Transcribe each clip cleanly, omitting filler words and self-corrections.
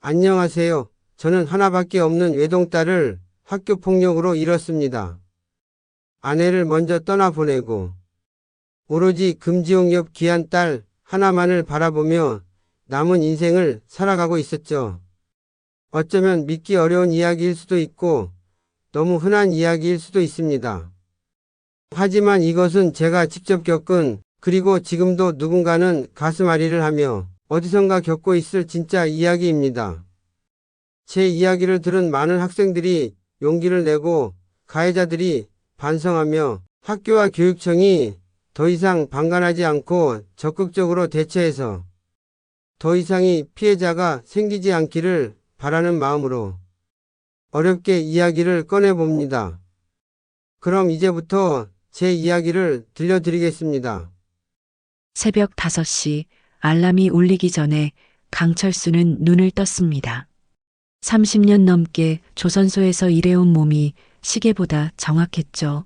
안녕하세요. 저는 하나밖에 없는 외동딸을 학교 폭력으로 잃었습니다. 아내를 먼저 떠나보내고 오로지 금지옥 옆 귀한 딸 하나만을 바라보며 남은 인생을 살아가고 있었죠. 어쩌면 믿기 어려운 이야기일 수도 있고 너무 흔한 이야기일 수도 있습니다. 하지만 이것은 제가 직접 겪은 그리고 지금도 누군가는 가슴앓이를 하며 어디선가 겪고 있을 진짜 이야기입니다. 제 이야기를 들은 많은 학생들이 용기를 내고 가해자들이 반성하며 학교와 교육청이 더 이상 방관하지 않고 적극적으로 대처해서 더 이상의 피해자가 생기지 않기를 바라는 마음으로 어렵게 이야기를 꺼내봅니다. 그럼 이제부터 제 이야기를 들려드리겠습니다. 새벽 5시 알람이 울리기 전에 강철수는 눈을 떴습니다. 30년 넘게 조선소에서 일해온 몸이 시계보다 정확했죠.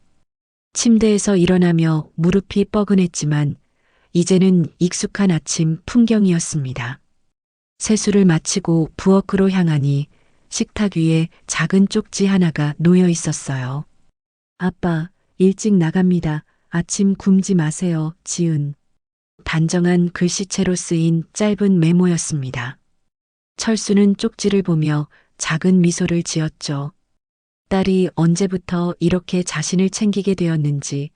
침대에서 일어나며 무릎이 뻐근했지만 이제는 익숙한 아침 풍경이었습니다. 세수를 마치고 부엌으로 향하니 식탁 위에 작은 쪽지 하나가 놓여 있었어요. 아빠, 일찍 나갑니다. 아침 굶지 마세요. 지은. 단정한 글씨체로 쓰인 짧은 메모였습니다. 철수는 쪽지를 보며 작은 미소를 지었죠. 딸이 언제부터 이렇게 자신을 챙기게 되었는지,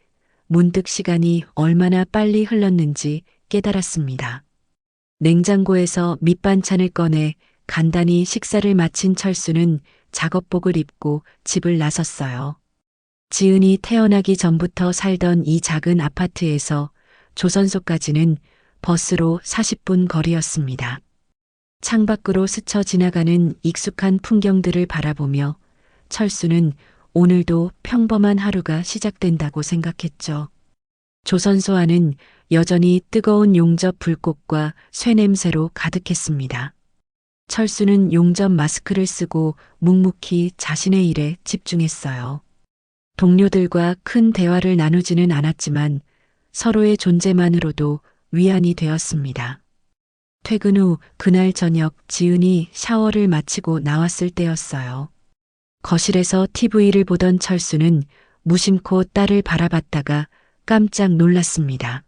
문득 시간이 얼마나 빨리 흘렀는지 깨달았습니다. 냉장고에서 밑반찬을 꺼내 간단히 식사를 마친 철수는 작업복을 입고 집을 나섰어요. 지은이 태어나기 전부터 살던 이 작은 아파트에서 조선소까지는 버스로 40분 거리였습니다. 창밖으로 스쳐 지나가는 익숙한 풍경들을 바라보며 철수는 오늘도 평범한 하루가 시작된다고 생각했죠. 조선소 안은 여전히 뜨거운 용접 불꽃과 쇠냄새로 가득했습니다. 철수는 용접 마스크를 쓰고 묵묵히 자신의 일에 집중했어요. 동료들과 큰 대화를 나누지는 않았지만 서로의 존재만으로도 위안이 되었습니다. 퇴근 후 그날 저녁 지은이 샤워를 마치고 나왔을 때였어요. 거실에서 TV를 보던 철수는 무심코 딸을 바라봤다가 깜짝 놀랐습니다.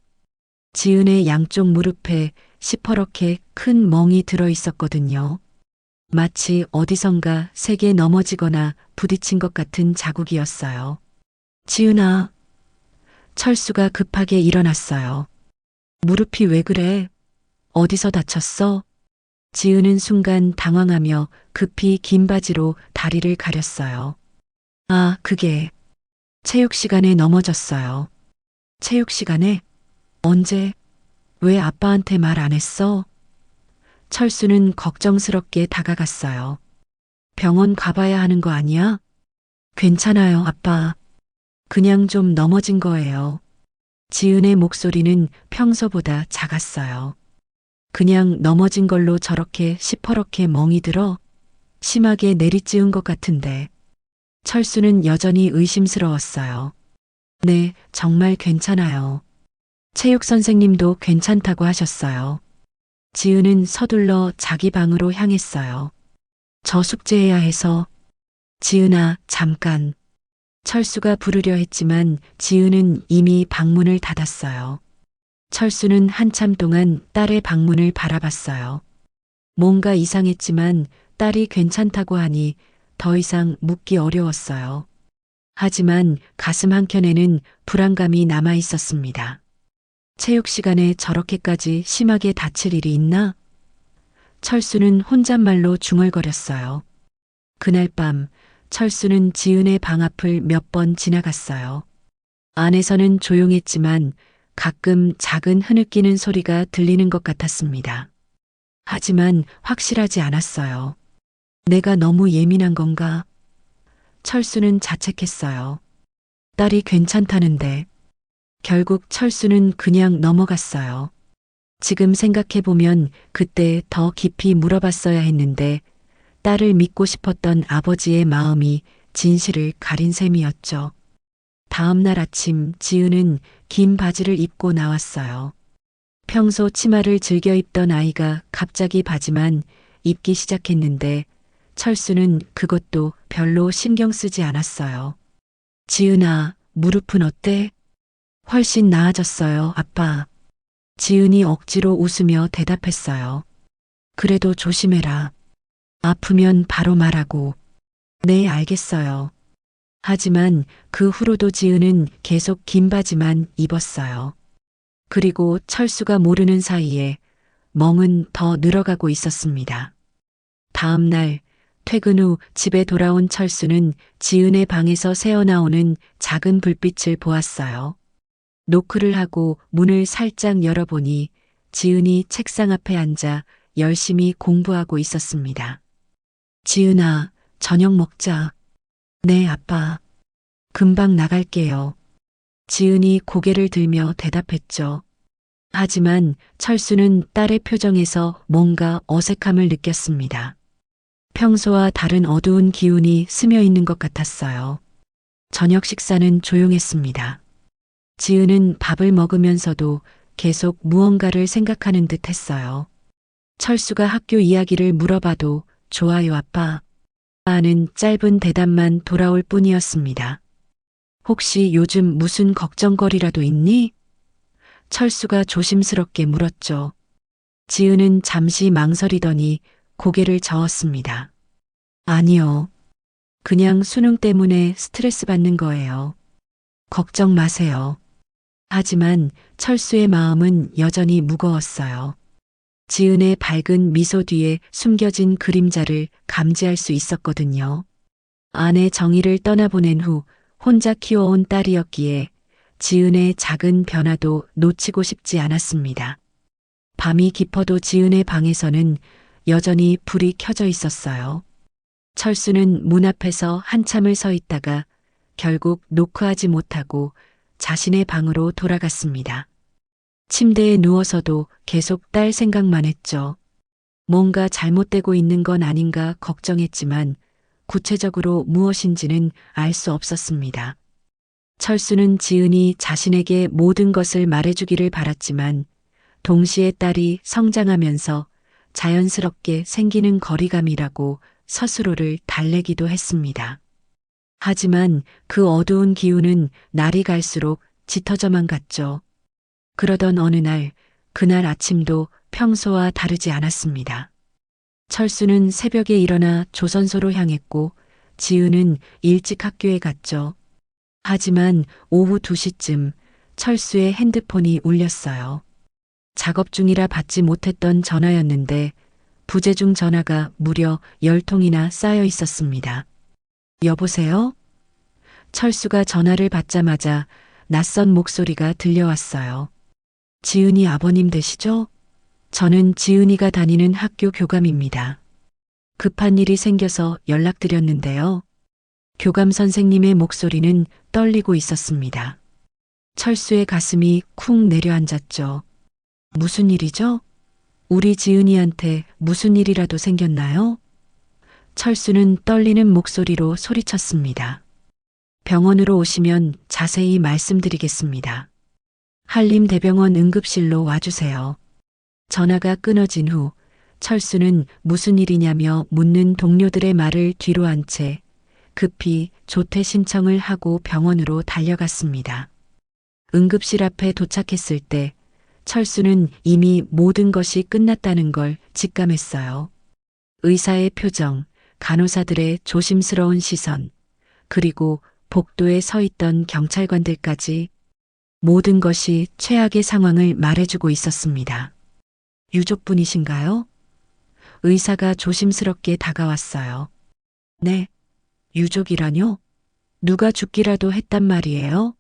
지은의 양쪽 무릎에 시퍼렇게 큰 멍이 들어 있었거든요. 마치 어디선가 세게 넘어지거나 부딪힌 것 같은 자국이었어요. 지은아. 철수가 급하게 일어났어요. 무릎이 왜 그래? 어디서 다쳤어? 지은은 순간 당황하며 급히 긴 바지로 다리를 가렸어요. 아, 그게 체육 시간에 넘어졌어요. 체육 시간에? 언제? 왜 아빠한테 말 안 했어? 철수는 걱정스럽게 다가갔어요. 병원 가봐야 하는 거 아니야? 괜찮아요, 아빠. 그냥 좀 넘어진 거예요. 지은의 목소리는 평소보다 작았어요. 그냥 넘어진 걸로 저렇게 시퍼렇게 멍이 들어? 심하게 내리찌운 것 같은데. 철수는 여전히 의심스러웠어요. 네, 정말 괜찮아요. 체육 선생님도 괜찮다고 하셨어요. 지은은 서둘러 자기 방으로 향했어요. 저 숙제해야 해서. 지은아, 잠깐. 철수가 부르려 했지만 지은은 이미 방문을 닫았어요. 철수는 한참 동안 딸의 방문을 바라봤어요. 뭔가 이상했지만 딸이 괜찮다고 하니 더 이상 묻기 어려웠어요. 하지만 가슴 한켠에는 불안감이 남아 있었습니다. 체육 시간에 저렇게까지 심하게 다칠 일이 있나? 철수는 혼잣말로 중얼거렸어요. 그날 밤 철수는 지은의 방 앞을 몇 번 지나갔어요. 안에서는 조용했지만 가끔 작은 흐느끼는 소리가 들리는 것 같았습니다. 하지만 확실하지 않았어요. 내가 너무 예민한 건가? 철수는 자책했어요. 딸이 괜찮다는데. 결국 철수는 그냥 넘어갔어요. 지금 생각해보면 그때 더 깊이 물어봤어야 했는데 딸을 믿고 싶었던 아버지의 마음이 진실을 가린 셈이었죠. 다음 날 아침 지은은 긴 바지를 입고 나왔어요. 평소 치마를 즐겨 입던 아이가 갑자기 바지만 입기 시작했는데 철수는 그것도 별로 신경 쓰지 않았어요. 지은아, 무릎은 어때? 훨씬 나아졌어요, 아빠. 지은이 억지로 웃으며 대답했어요. 그래도 조심해라. 아프면 바로 말하고. 네, 알겠어요. 하지만 그 후로도 지은은 계속 긴 바지만 입었어요. 그리고 철수가 모르는 사이에 멍은 더 늘어가고 있었습니다. 다음 날 퇴근 후 집에 돌아온 철수는 지은의 방에서 새어나오는 작은 불빛을 보았어요. 노크를 하고 문을 살짝 열어보니 지은이 책상 앞에 앉아 열심히 공부하고 있었습니다. 지은아, 저녁 먹자. 네, 아빠. 금방 나갈게요. 지은이 고개를 들며 대답했죠. 하지만 철수는 딸의 표정에서 뭔가 어색함을 느꼈습니다. 평소와 다른 어두운 기운이 스며 있는 것 같았어요. 저녁 식사는 조용했습니다. 지은은 밥을 먹으면서도 계속 무언가를 생각하는 듯 했어요. 철수가 학교 이야기를 물어봐도 좋아요, 아빠. 아는 짧은 대답만 돌아올 뿐이었습니다. 혹시 요즘 무슨 걱정거리라도 있니? 철수가 조심스럽게 물었죠. 지은은 잠시 망설이더니 고개를 저었습니다. 아니요. 그냥 수능 때문에 스트레스 받는 거예요. 걱정 마세요. 하지만 철수의 마음은 여전히 무거웠어요. 지은의 밝은 미소 뒤에 숨겨진 그림자를 감지할 수 있었거든요. 아내 정희를 떠나보낸 후 혼자 키워온 딸이었기에 지은의 작은 변화도 놓치고 싶지 않았습니다. 밤이 깊어도 지은의 방에서는 여전히 불이 켜져 있었어요. 철수는 문 앞에서 한참을 서 있다가 결국 노크하지 못하고 자신의 방으로 돌아갔습니다. 침대에 누워서도 계속 딸 생각만 했죠. 뭔가 잘못되고 있는 건 아닌가 걱정했지만 구체적으로 무엇인지는 알 수 없었습니다. 철수는 지은이 자신에게 모든 것을 말해주기를 바랐지만 동시에 딸이 성장하면서 자연스럽게 생기는 거리감이라고 스스로를 달래기도 했습니다. 하지만 그 어두운 기운은 날이 갈수록 짙어져만 갔죠. 그러던 어느 날, 그날 아침도 평소와 다르지 않았습니다. 철수는 새벽에 일어나 조선소로 향했고 지은은 일찍 학교에 갔죠. 하지만 오후 2시쯤 철수의 핸드폰이 울렸어요. 작업 중이라 받지 못했던 전화였는데 부재중 전화가 무려 10통이나 쌓여 있었습니다. 여보세요? 철수가 전화를 받자마자 낯선 목소리가 들려왔어요. 지은이 아버님 되시죠? 저는 지은이가 다니는 학교 교감입니다. 급한 일이 생겨서 연락드렸는데요. 교감 선생님의 목소리는 떨리고 있었습니다. 철수의 가슴이 쿵 내려앉았죠. 무슨 일이죠? 우리 지은이한테 무슨 일이라도 생겼나요? 철수는 떨리는 목소리로 소리쳤습니다. 병원으로 오시면 자세히 말씀드리겠습니다. 한림대병원 응급실로 와주세요. 전화가 끊어진 후 철수는 무슨 일이냐며 묻는 동료들의 말을 뒤로 한 채 급히 조퇴 신청을 하고 병원으로 달려갔습니다. 응급실 앞에 도착했을 때 철수는 이미 모든 것이 끝났다는 걸 직감했어요. 의사의 표정, 간호사들의 조심스러운 시선, 그리고 복도에 서 있던 경찰관들까지 모든 것이 최악의 상황을 말해주고 있었습니다. 유족분이신가요? 의사가 조심스럽게 다가왔어요. 네, 유족이라뇨? 누가 죽기라도 했단 말이에요?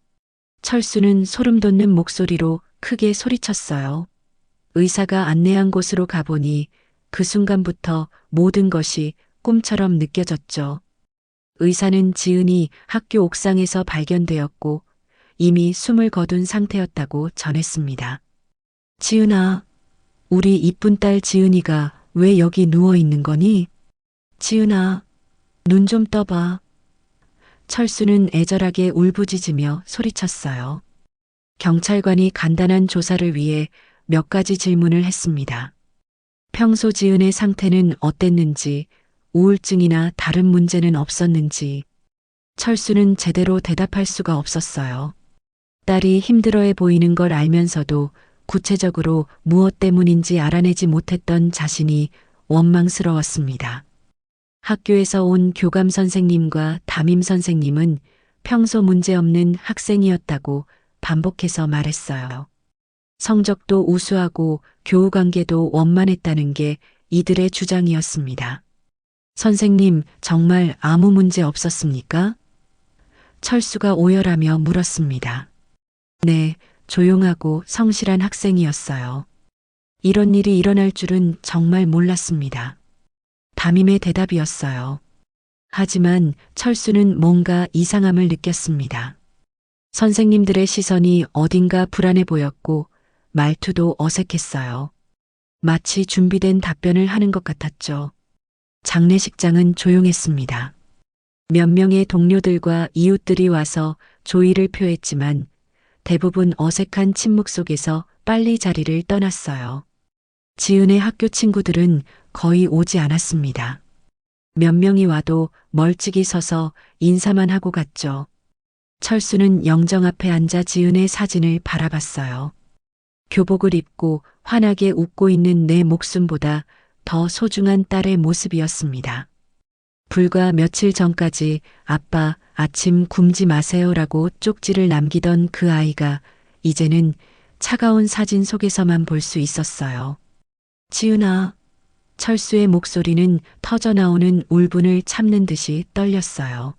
철수는 소름 돋는 목소리로 크게 소리쳤어요. 의사가 안내한 곳으로 가보니 그 순간부터 모든 것이 꿈처럼 느껴졌죠. 의사는 지은이 학교 옥상에서 발견되었고 이미 숨을 거둔 상태였다고 전했습니다. 지은아, 우리 이쁜 딸 지은이가 왜 여기 누워 있는 거니? 지은아, 눈 좀 떠봐. 철수는 애절하게 울부짖으며 소리쳤어요. 경찰관이 간단한 조사를 위해 몇 가지 질문을 했습니다. 평소 지은의 상태는 어땠는지, 우울증이나 다른 문제는 없었는지, 철수는 제대로 대답할 수가 없었어요. 딸이 힘들어해 보이는 걸 알면서도 구체적으로 무엇 때문인지 알아내지 못했던 자신이 원망스러웠습니다. 학교에서 온 교감 선생님과 담임 선생님은 평소 문제없는 학생이었다고 반복해서 말했어요. 성적도 우수하고 교우 관계도 원만했다는 게 이들의 주장이었습니다. 선생님, 정말 아무 문제 없었습니까? 철수가 오열하며 물었습니다. 네, 조용하고 성실한 학생이었어요. 이런 일이 일어날 줄은 정말 몰랐습니다. 담임의 대답이었어요. 하지만 철수는 뭔가 이상함을 느꼈습니다. 선생님들의 시선이 어딘가 불안해 보였고 말투도 어색했어요. 마치 준비된 답변을 하는 것 같았죠. 장례식장은 조용했습니다. 몇 명의 동료들과 이웃들이 와서 조의를 표했지만 대부분 어색한 침묵 속에서 빨리 자리를 떠났어요. 지은의 학교 친구들은 거의 오지 않았습니다. 몇 명이 와도 멀찍이 서서 인사만 하고 갔죠. 철수는 영정 앞에 앉아 지은의 사진을 바라봤어요. 교복을 입고 환하게 웃고 있는 내 목숨보다 더 소중한 딸의 모습이었습니다. 불과 며칠 전까지 아빠 아침 굶지 마세요라고 쪽지를 남기던 그 아이가 이제는 차가운 사진 속에서만 볼 수 있었어요. 지은아, 철수의 목소리는 터져나오는 울분을 참는 듯이 떨렸어요.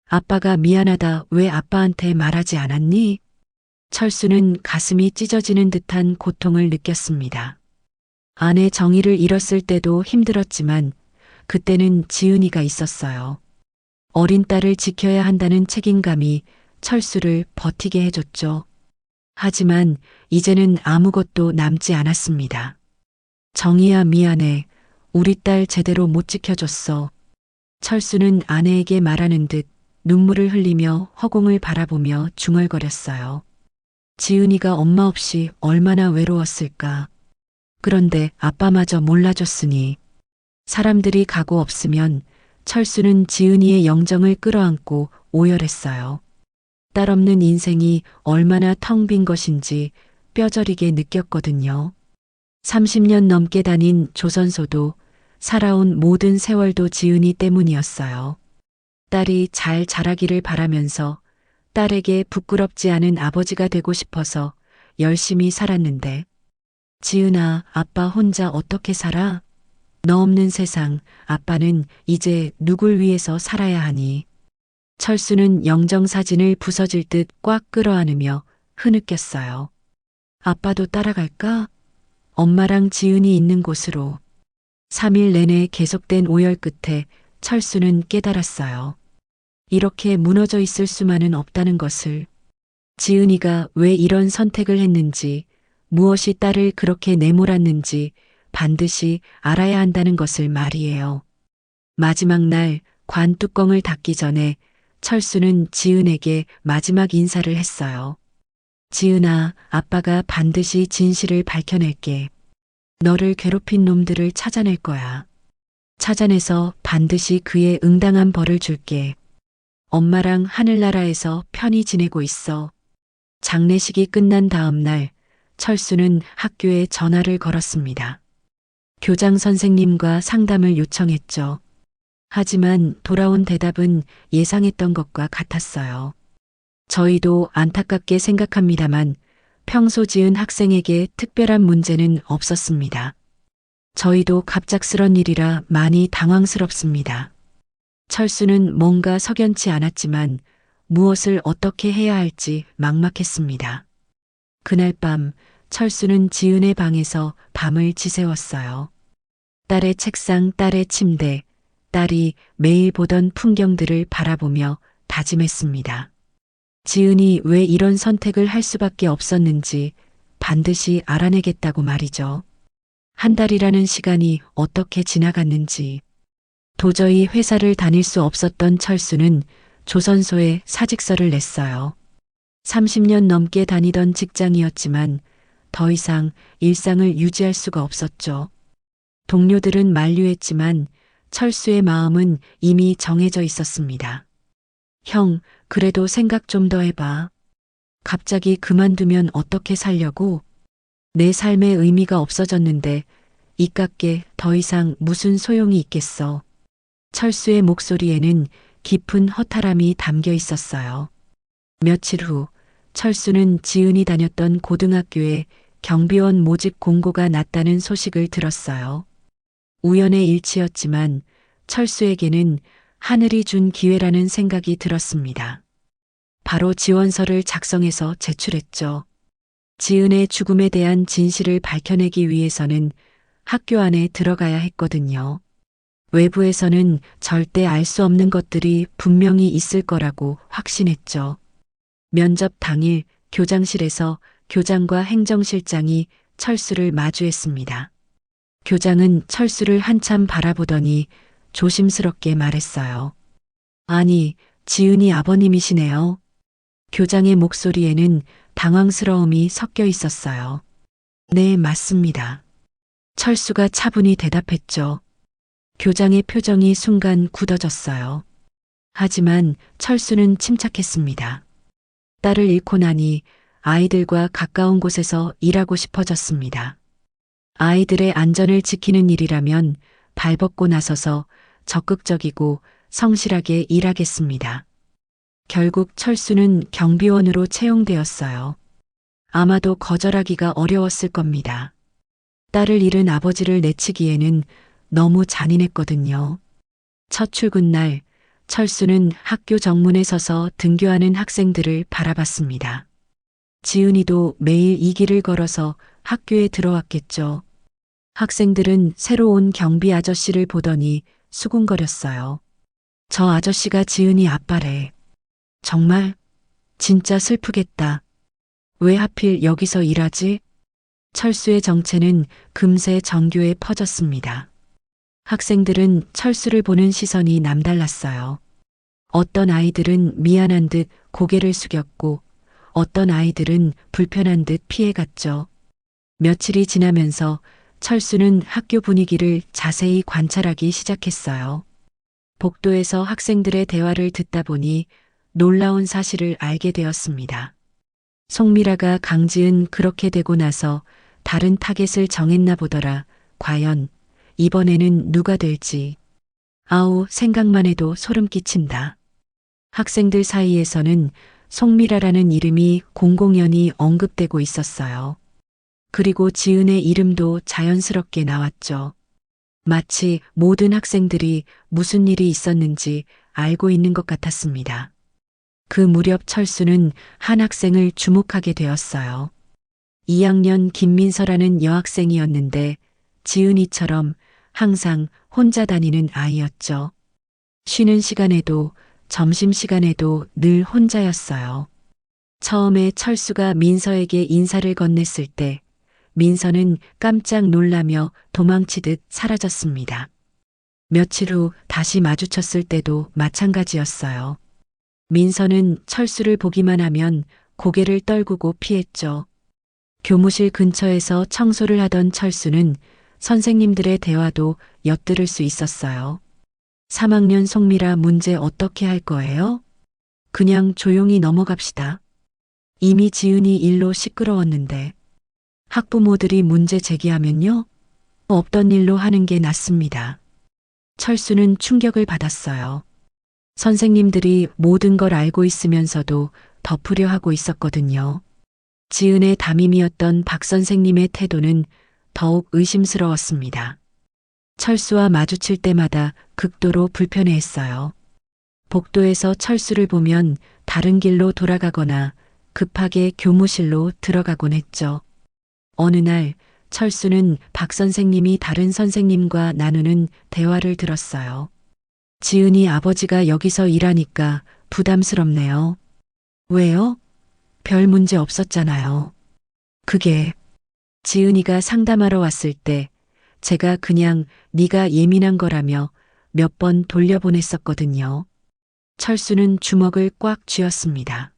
아빠가 미안하다 왜 아빠한테 말하지 않았니? 철수는 가슴이 찢어지는 듯한 고통을 느꼈습니다. 아내 정희를 잃었을 때도 힘들었지만 그때는 지은이가 있었어요. 어린 딸을 지켜야 한다는 책임감이 철수를 버티게 해줬죠. 하지만 이제는 아무것도 남지 않았습니다. 정희야 미안해. 우리 딸 제대로 못 지켜줬어. 철수는 아내에게 말하는 듯 눈물을 흘리며 허공을 바라보며 중얼거렸어요. 지은이가 엄마 없이 얼마나 외로웠을까. 그런데 아빠마저 몰라줬으니. 사람들이 가고 없으면 철수는 지은이의 영정을 끌어안고 오열했어요. 딸 없는 인생이 얼마나 텅 빈 것인지 뼈저리게 느꼈거든요. 30년 넘게 다닌 조선소도 살아온 모든 세월도 지은이 때문이었어요. 딸이 잘 자라기를 바라면서 딸에게 부끄럽지 않은 아버지가 되고 싶어서 열심히 살았는데 지은아, 아빠 혼자 어떻게 살아? 너 없는 세상, 아빠는 이제 누굴 위해서 살아야 하니? 철수는 영정사진을 부서질 듯 꽉 끌어안으며 흐느꼈어요. 아빠도 따라갈까? 엄마랑 지은이 있는 곳으로. 3일 내내 계속된 오열 끝에 철수는 깨달았어요. 이렇게 무너져 있을 수만은 없다는 것을. 지은이가 왜 이런 선택을 했는지, 무엇이 딸을 그렇게 내몰았는지 반드시 알아야 한다는 것을 말이에요. 마지막 날 관 뚜껑을 닫기 전에 철수는 지은에게 마지막 인사를 했어요. 지은아, 아빠가 반드시 진실을 밝혀낼게. 너를 괴롭힌 놈들을 찾아낼 거야. 찾아내서 반드시 그의 응당한 벌을 줄게. 엄마랑 하늘나라에서 편히 지내고 있어. 장례식이 끝난 다음 날 철수는 학교에 전화를 걸었습니다. 교장 선생님과 상담을 요청했죠. 하지만 돌아온 대답은 예상했던 것과 같았어요. 저희도 안타깝게 생각합니다만 평소 지은 학생에게 특별한 문제는 없었습니다. 저희도 갑작스런 일이라 많이 당황스럽습니다. 철수는 뭔가 석연치 않았지만 무엇을 어떻게 해야 할지 막막했습니다. 그날 밤 철수는 지은의 방에서 밤을 지새웠어요. 딸의 책상, 딸의 침대, 딸이 매일 보던 풍경들을 바라보며 다짐했습니다. 지은이 왜 이런 선택을 할 수밖에 없었는지 반드시 알아내겠다고 말이죠. 한 달이라는 시간이 어떻게 지나갔는지. 도저히 회사를 다닐 수 없었던 철수는 조선소에 사직서를 냈어요. 30년 넘게 다니던 직장이었지만 더 이상 일상을 유지할 수가 없었죠. 동료들은 만류했지만 철수의 마음은 이미 정해져 있었습니다. 형, 그래도 생각 좀 더 해봐. 갑자기 그만두면 어떻게 살려고? 내 삶의 의미가 없어졌는데 이깟게 더 이상 무슨 소용이 있겠어. 철수의 목소리에는 깊은 허탈함이 담겨 있었어요. 며칠 후 철수는 지은이 다녔던 고등학교에 경비원 모집 공고가 났다는 소식을 들었어요. 우연의 일치였지만 철수에게는 하늘이 준 기회라는 생각이 들었습니다. 바로 지원서를 작성해서 제출했죠. 지은의 죽음에 대한 진실을 밝혀내기 위해서는 학교 안에 들어가야 했거든요. 외부에서는 절대 알 수 없는 것들이 분명히 있을 거라고 확신했죠. 면접 당일 교장실에서 교장과 행정실장이 철수를 마주했습니다. 교장은 철수를 한참 바라보더니 조심스럽게 말했어요. 아니, 지은이 아버님이시네요. 교장의 목소리에는 당황스러움이 섞여 있었어요. 네, 맞습니다. 철수가 차분히 대답했죠. 교장의 표정이 순간 굳어졌어요. 하지만 철수는 침착했습니다. 딸을 잃고 나니 아이들과 가까운 곳에서 일하고 싶어졌습니다. 아이들의 안전을 지키는 일이라면 발벗고 나서서 적극적이고 성실하게 일하겠습니다. 결국 철수는 경비원으로 채용되었어요. 아마도 거절하기가 어려웠을 겁니다. 딸을 잃은 아버지를 내치기에는 너무 잔인했거든요. 첫 출근 날 철수는 학교 정문에 서서 등교하는 학생들을 바라봤습니다. 지은이도 매일 이 길을 걸어서 학교에 들어왔겠죠. 학생들은 새로 온 경비 아저씨를 보더니 수군거렸어요. 저 아저씨가 지은이 아빠래. 정말? 진짜 슬프겠다. 왜 하필 여기서 일하지? 철수의 정체는 금세 전교에 퍼졌습니다. 학생들은 철수를 보는 시선이 남달랐어요. 어떤 아이들은 미안한 듯 고개를 숙였고 어떤 아이들은 불편한 듯 피해갔죠. 며칠이 지나면서 철수는 학교 분위기를 자세히 관찰하기 시작했어요. 복도에서 학생들의 대화를 듣다 보니 놀라운 사실을 알게 되었습니다. 송미라가 강지은 그렇게 되고 나서 다른 타겟을 정했나 보더라. 과연 이번에는 누가 될지. 아우, 생각만 해도 소름 끼친다. 학생들 사이에서는 송미라라는 이름이 공공연히 언급되고 있었어요. 그리고 지은의 이름도 자연스럽게 나왔죠. 마치 모든 학생들이 무슨 일이 있었는지 알고 있는 것 같았습니다. 그 무렵 철수는 한 학생을 주목하게 되었어요. 2학년 김민서라는 여학생이었는데 지은이처럼 항상 혼자 다니는 아이였죠. 쉬는 시간에도 점심시간에도 늘 혼자였어요. 처음에 철수가 민서에게 인사를 건넸을 때 민서는 깜짝 놀라며 도망치듯 사라졌습니다. 며칠 후 다시 마주쳤을 때도 마찬가지였어요. 민서는 철수를 보기만 하면 고개를 떨구고 피했죠. 교무실 근처에서 청소를 하던 철수는 선생님들의 대화도 엿들을 수 있었어요. 3학년 송미라 문제 어떻게 할 거예요? 그냥 조용히 넘어갑시다. 이미 지은이 일로 시끄러웠는데. 학부모들이 문제 제기하면요? 없던 일로 하는 게 낫습니다. 철수는 충격을 받았어요. 선생님들이 모든 걸 알고 있으면서도 덮으려 하고 있었거든요. 지은의 담임이었던 박 선생님의 태도는 더욱 의심스러웠습니다. 철수와 마주칠 때마다 극도로 불편해했어요. 복도에서 철수를 보면 다른 길로 돌아가거나 급하게 교무실로 들어가곤 했죠. 어느 날 철수는 박 선생님이 다른 선생님과 나누는 대화를 들었어요. 지은이 아버지가 여기서 일하니까 부담스럽네요. 왜요? 별 문제 없었잖아요. 그게 지은이가 상담하러 왔을 때 제가 그냥 네가 예민한 거라며 몇 번 돌려보냈었거든요. 철수는 주먹을 꽉 쥐었습니다.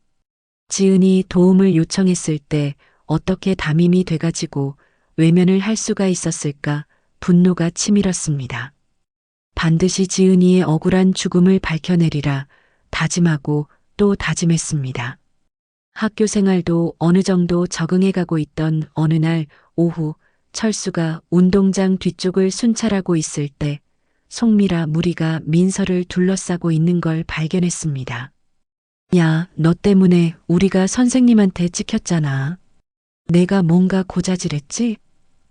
지은이 도움을 요청했을 때 어떻게 담임이 돼가지고 외면을 할 수가 있었을까 분노가 치밀었습니다. 반드시 지은이의 억울한 죽음을 밝혀내리라 다짐하고 또 다짐했습니다. 학교 생활도 어느 정도 적응해가고 있던 어느 날 오후 철수가 운동장 뒤쪽을 순찰하고 있을 때 송미라 무리가 민서를 둘러싸고 있는 걸 발견했습니다. 야, 너 때문에 우리가 선생님한테 찍혔잖아. 내가 뭔가 고자질했지?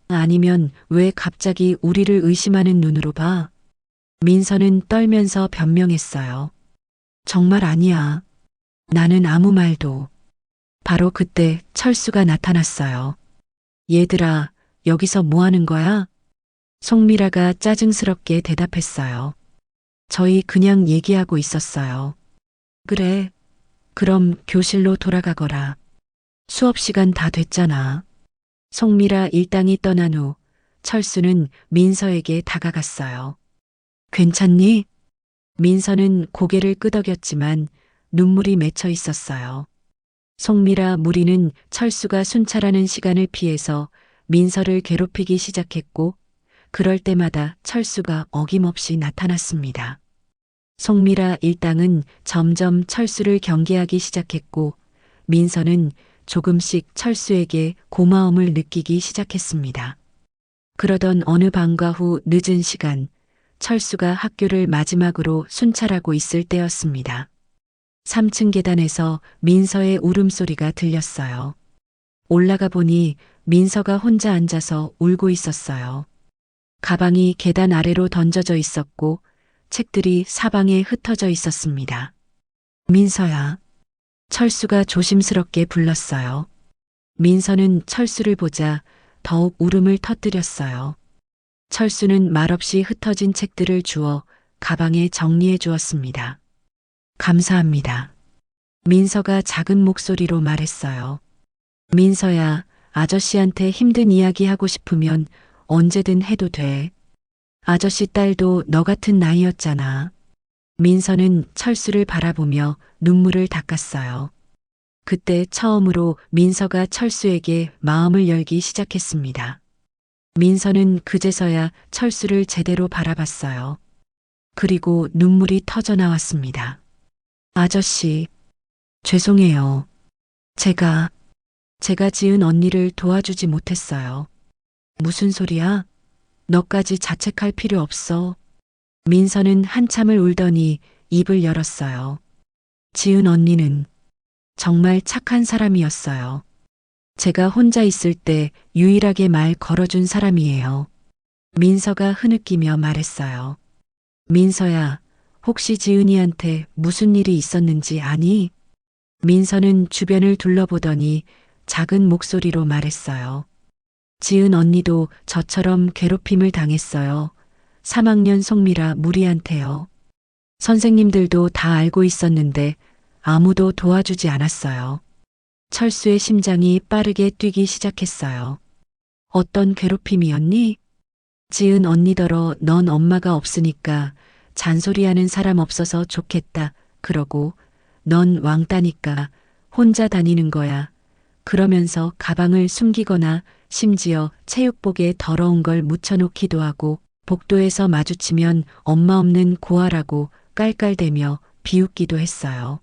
아니면 왜 갑자기 우리를 의심하는 눈으로 봐? 민서는 떨면서 변명했어요. 정말 아니야. 나는 아무 말도. 바로 그때 철수가 나타났어요. 얘들아, 여기서 뭐 하는 거야? 송미라가 짜증스럽게 대답했어요. 저희 그냥 얘기하고 있었어요. 그래. 그럼 교실로 돌아가거라. 수업 시간 다 됐잖아. 송미라 일당이 떠난 후 철수는 민서에게 다가갔어요. 괜찮니? 민서는 고개를 끄덕였지만 눈물이 맺혀 있었어요. 송미라 무리는 철수가 순찰하는 시간을 피해서 민서를 괴롭히기 시작했고 그럴 때마다 철수가 어김없이 나타났습니다. 송미라 일당은 점점 철수를 경계하기 시작했고 민서는 조금씩 철수에게 고마움을 느끼기 시작했습니다. 그러던 어느 방과 후 늦은 시간 철수가 학교를 마지막으로 순찰하고 있을 때였습니다. 3층 계단에서 민서의 울음소리가 들렸어요. 올라가 보니 민서가 혼자 앉아서 울고 있었어요. 가방이 계단 아래로 던져져 있었고 책들이 사방에 흩어져 있었습니다. 민서야. 철수가 조심스럽게 불렀어요. 민서는 철수를 보자 더욱 울음을 터뜨렸어요. 철수는 말없이 흩어진 책들을 주워 가방에 정리해 주었습니다. 감사합니다. 민서가 작은 목소리로 말했어요. 민서야, 아저씨한테 힘든 이야기 하고 싶으면 언제든 해도 돼. 아저씨 딸도 너 같은 나이였잖아. 민서는 철수를 바라보며 눈물을 닦았어요. 그때 처음으로 민서가 철수에게 마음을 열기 시작했습니다. 민서는 그제서야 철수를 제대로 바라봤어요. 그리고 눈물이 터져 나왔습니다. 아저씨, 죄송해요. 제가 지은 언니를 도와주지 못했어요. 무슨 소리야? 너까지 자책할 필요 없어. 민서는 한참을 울더니 입을 열었어요. 지은 언니는 정말 착한 사람이었어요. 제가 혼자 있을 때 유일하게 말 걸어준 사람이에요. 민서가 흐느끼며 말했어요. 민서야, 혹시 지은이한테 무슨 일이 있었는지 아니? 민서는 주변을 둘러보더니 작은 목소리로 말했어요. 지은 언니도 저처럼 괴롭힘을 당했어요. 3학년 송미라 무리한테요. 선생님들도 다 알고 있었는데 아무도 도와주지 않았어요. 철수의 심장이 빠르게 뛰기 시작했어요. 어떤 괴롭힘이었니? 지은 언니더러 넌 엄마가 없으니까 잔소리하는 사람 없어서 좋겠다. 그러고 넌 왕따니까 혼자 다니는 거야. 그러면서 가방을 숨기거나 심지어 체육복에 더러운 걸 묻혀놓기도 하고 복도에서 마주치면 엄마 없는 고아라고 깔깔대며 비웃기도 했어요.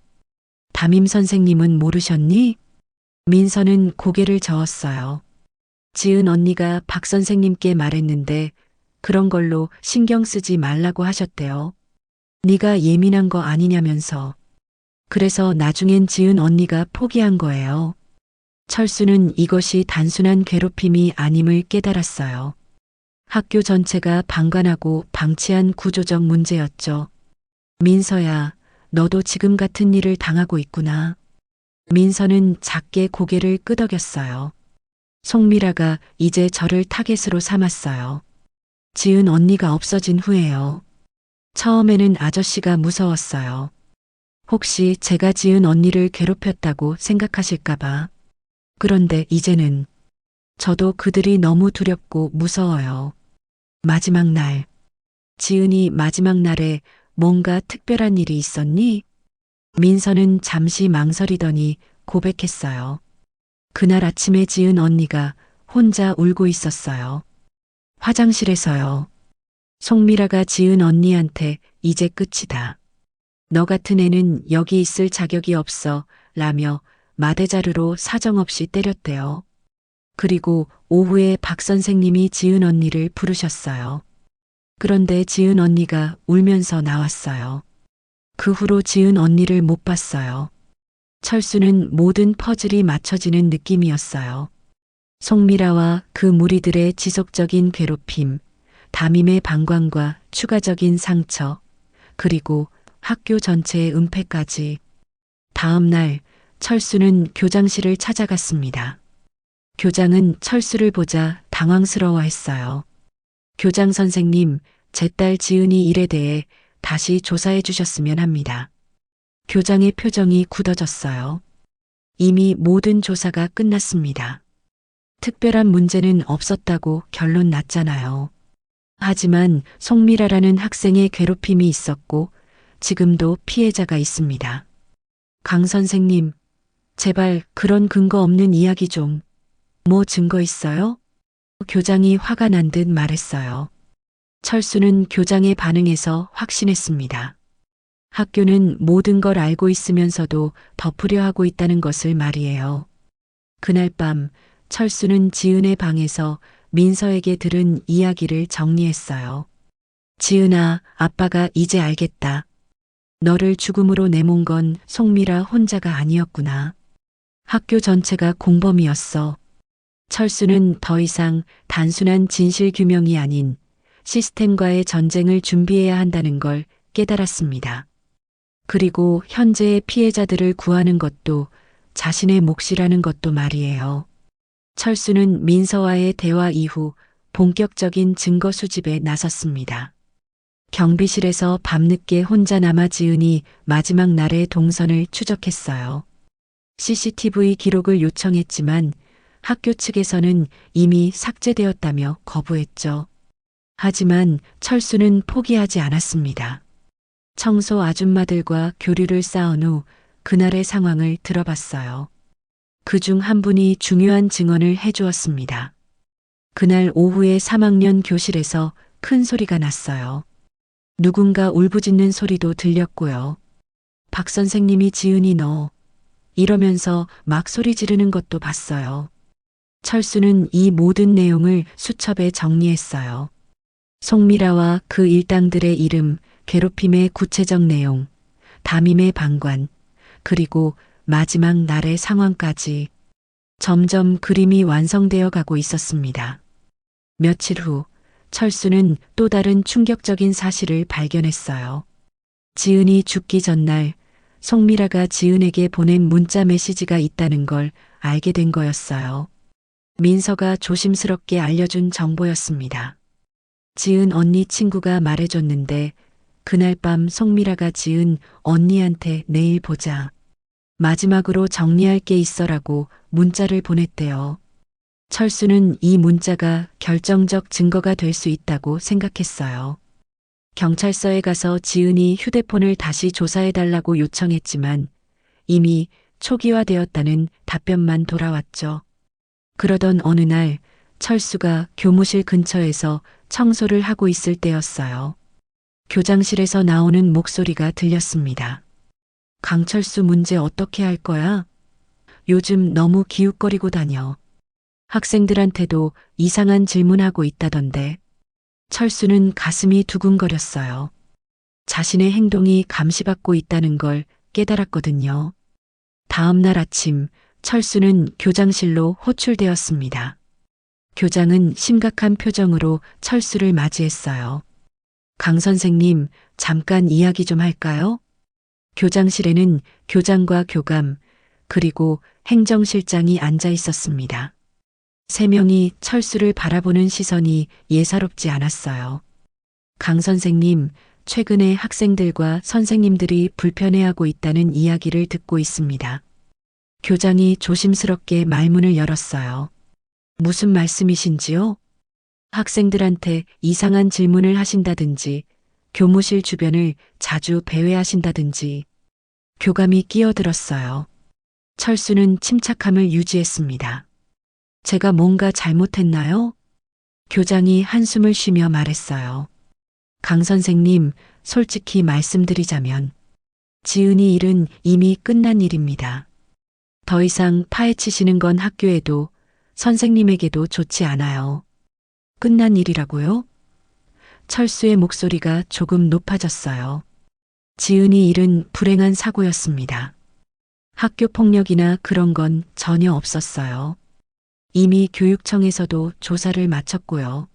담임 선생님은 모르셨니? 민서는 고개를 저었어요. 지은 언니가 박 선생님께 말했는데 그런 걸로 신경 쓰지 말라고 하셨대요. 네가 예민한 거 아니냐면서. 그래서 나중엔 지은 언니가 포기한 거예요. 철수는 이것이 단순한 괴롭힘이 아님을 깨달았어요. 학교 전체가 방관하고 방치한 구조적 문제였죠. 민서야, 너도 지금 같은 일을 당하고 있구나. 민서는 작게 고개를 끄덕였어요. 송미라가 이제 저를 타겟으로 삼았어요. 지은 언니가 없어진 후에요. 처음에는 아저씨가 무서웠어요. 혹시 제가 지은 언니를 괴롭혔다고 생각하실까봐. 그런데 이제는 저도 그들이 너무 두렵고 무서워요. 마지막 날. 지은이 마지막 날에 뭔가 특별한 일이 있었니? 민서는 잠시 망설이더니 고백했어요. 그날 아침에 지은 언니가 혼자 울고 있었어요. 화장실에서요. 송미라가 지은 언니한테 이제 끝이다. 너 같은 애는 여기 있을 자격이 없어 라며 마대자루로 사정없이 때렸대요. 그리고 오후에 박 선생님이 지은 언니를 부르셨어요. 그런데 지은 언니가 울면서 나왔어요. 그 후로 지은 언니를 못 봤어요. 철수는 모든 퍼즐이 맞춰지는 느낌이었어요. 송미라와 그 무리들의 지속적인 괴롭힘, 담임의 방광과 추가적인 상처, 그리고 학교 전체의 은폐까지. 다음 날 철수는 교장실을 찾아갔습니다. 교장은 철수를 보자 당황스러워했어요. 교장 선생님, 제 딸 지은이 일에 대해 다시 조사해 주셨으면 합니다. 교장의 표정이 굳어졌어요. 이미 모든 조사가 끝났습니다. 특별한 문제는 없었다고 결론 났잖아요. 하지만 송미라라는 학생의 괴롭힘이 있었고 지금도 피해자가 있습니다. 강 선생님, 제발 그런 근거 없는 이야기 좀. 뭐 증거 있어요? 교장이 화가 난 듯 말했어요. 철수는 교장의 반응에서 확신했습니다. 학교는 모든 걸 알고 있으면서도 덮으려 하고 있다는 것을 말이에요. 그날 밤 철수는 지은의 방에서 민서에게 들은 이야기를 정리했어요. 지은아, 아빠가 이제 알겠다. 너를 죽음으로 내몬 건 송미라 혼자가 아니었구나. 학교 전체가 공범이었어. 철수는 더 이상 단순한 진실 규명이 아닌 시스템과의 전쟁을 준비해야 한다는 걸 깨달았습니다. 그리고 현재의 피해자들을 구하는 것도 자신의 몫이라는 것도 말이에요. 철수는 민서와의 대화 이후 본격적인 증거 수집에 나섰습니다. 경비실에서 밤늦게 혼자 남아 지은이 마지막 날의 동선을 추적했어요. CCTV 기록을 요청했지만 학교 측에서는 이미 삭제되었다며 거부했죠. 하지만 철수는 포기하지 않았습니다. 청소 아줌마들과 교류를 쌓은 후 그날의 상황을 들어봤어요. 그중 한 분이 중요한 증언을 해주었습니다. 그날 오후에 3학년 교실에서 큰 소리가 났어요. 누군가 울부짖는 소리도 들렸고요. 박 선생님이 지은이 너 이러면서 막 소리 지르는 것도 봤어요. 철수는 이 모든 내용을 수첩에 정리했어요. 송미라와 그 일당들의 이름, 괴롭힘의 구체적 내용, 담임의 방관, 그리고 마지막 날의 상황까지. 점점 그림이 완성되어 가고 있었습니다. 며칠 후 철수는 또 다른 충격적인 사실을 발견했어요. 지은이 죽기 전날 송미라가 지은에게 보낸 문자 메시지가 있다는 걸 알게 된 거였어요. 민서가 조심스럽게 알려준 정보였습니다. 지은 언니 친구가 말해줬는데 그날 밤 송미라가 지은 언니한테 내일 보자. 마지막으로 정리할 게 있어라고 문자를 보냈대요. 철수는 이 문자가 결정적 증거가 될 수 있다고 생각했어요. 경찰서에 가서 지은이 휴대폰을 다시 조사해달라고 요청했지만 이미 초기화되었다는 답변만 돌아왔죠. 그러던 어느 날 철수가 교무실 근처에서 청소를 하고 있을 때였어요. 교장실에서 나오는 목소리가 들렸습니다. 강철수 문제 어떻게 할 거야? 요즘 너무 기웃거리고 다녀. 학생들한테도 이상한 질문하고 있다던데. 철수는 가슴이 두근거렸어요. 자신의 행동이 감시받고 있다는 걸 깨달았거든요. 다음 날 아침 철수는 교장실로 호출되었습니다. 교장은 심각한 표정으로 철수를 맞이했어요. 강 선생님, 잠깐 이야기 좀 할까요? 교장실에는 교장과 교감, 그리고 행정실장이 앉아 있었습니다. 세 명이 철수를 바라보는 시선이 예사롭지 않았어요. 강 선생님, 최근에 학생들과 선생님들이 불편해하고 있다는 이야기를 듣고 있습니다. 교장이 조심스럽게 말문을 열었어요. 무슨 말씀이신지요? 학생들한테 이상한 질문을 하신다든지, 교무실 주변을 자주 배회하신다든지. 교감이 끼어들었어요. 철수는 침착함을 유지했습니다. 제가 뭔가 잘못했나요? 교장이 한숨을 쉬며 말했어요. 강 선생님, 솔직히 말씀드리자면 지은이 일은 이미 끝난 일입니다. 더 이상 파헤치시는 건 학교에도 선생님에게도 좋지 않아요. 끝난 일이라고요? 철수의 목소리가 조금 높아졌어요. 지은이 일은 불행한 사고였습니다. 학교 폭력이나 그런 건 전혀 없었어요. 이미 교육청에서도 조사를 마쳤고요.